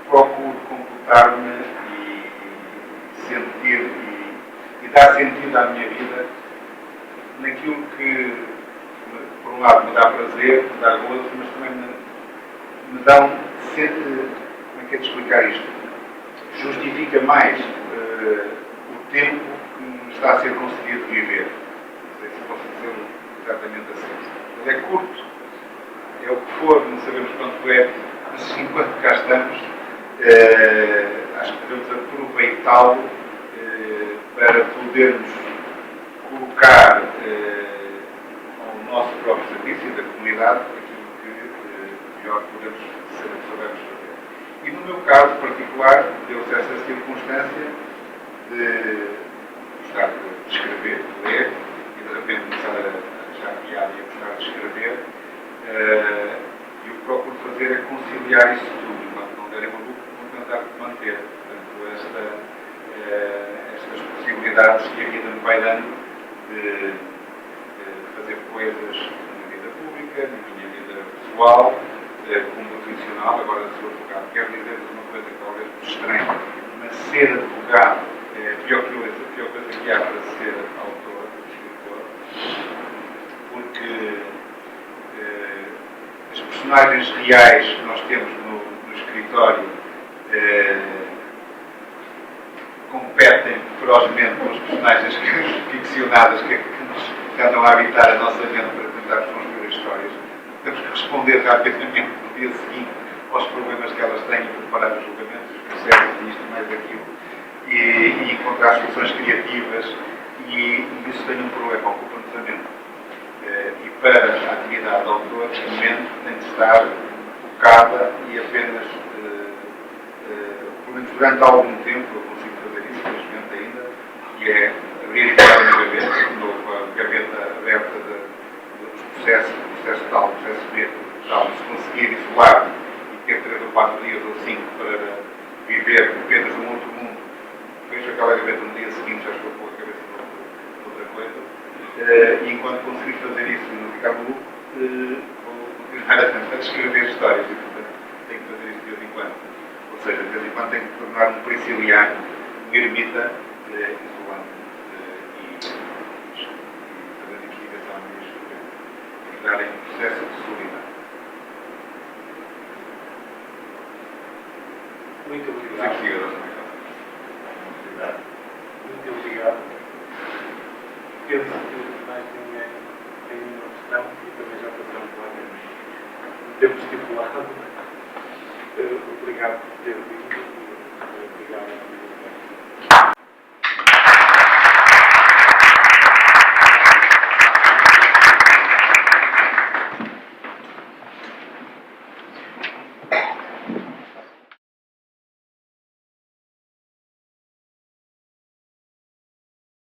procuro comportar-me e sentir e dar sentido à minha vida naquilo que, por um lado, me dá prazer, me dá gozo, mas também me dá como é que é de explicar isto? Justifica mais o tempo que me está a ser concedido viver. Não sei se posso dizer exatamente assim. Mas é curto, é o que for, não sabemos quanto é, mas enquanto cá estamos, acho que devemos aproveitá-lo para podermos colocar ao nosso próprio serviço e da comunidade aquilo que melhor podemos soubermos fazer. E no meu caso particular, deu-se essa circunstância de gostar de escrever, de ler, e de repente começar a achar piada e a gostar de escrever. E o que procuro fazer é conciliar isso tudo. Enquanto não derem maluco, vou tentar manter. Portanto, estas possibilidades que a vida me vai dando de fazer coisas na vida pública, na minha vida pessoal, como profissional. Agora sou advogado. Quero dizer-vos uma coisa que talvez vos estranhe, mas ser advogado é a pior coisa que há para ser autor, escritor, porque as personagens reais que nós temos no escritório competem ferozmente com as personagens ficcionadas que andam a habitar a nossa mente para tentar construir histórias. Temos que responder rapidamente no dia seguinte aos problemas que elas têm, preparar os julgamentos, os processos, isto e mais aquilo, e encontrar soluções criativas, e isso tem um problema, ocupa-nos a mente. E para a atividade de autor, a mente tem de estar focada e apenas, pelo menos durante algum tempo, eu consigo fazer isso, felizmente ainda, que é abrir e fechar a minha gaveta, de novo a gaveta aberta dos processos, do processo tal, do processo B, tal, se conseguir isolar e ter 3 ou 4 dias ou 5 para viver apenas num outro mundo, fecho aquela gaveta no dia seguinte, já estou com a cabeça noutra coisa. E enquanto conseguir fazer isso e não ficar maluco, vou continuar a tentar escrever histórias e, portanto, tenho que fazer isso de vez em quando. Ou seja, de vez em quando tenho que tornar um prisciliano, um ermita, isolante e fazer investigação e escrever. Entrar em um processo de solidão. Muito obrigado. Muito obrigado. Penso que mais ninguém tem nenhuma questão e também já passamos lá no tempo estipulado. Obrigado por ter vindo e obrigado.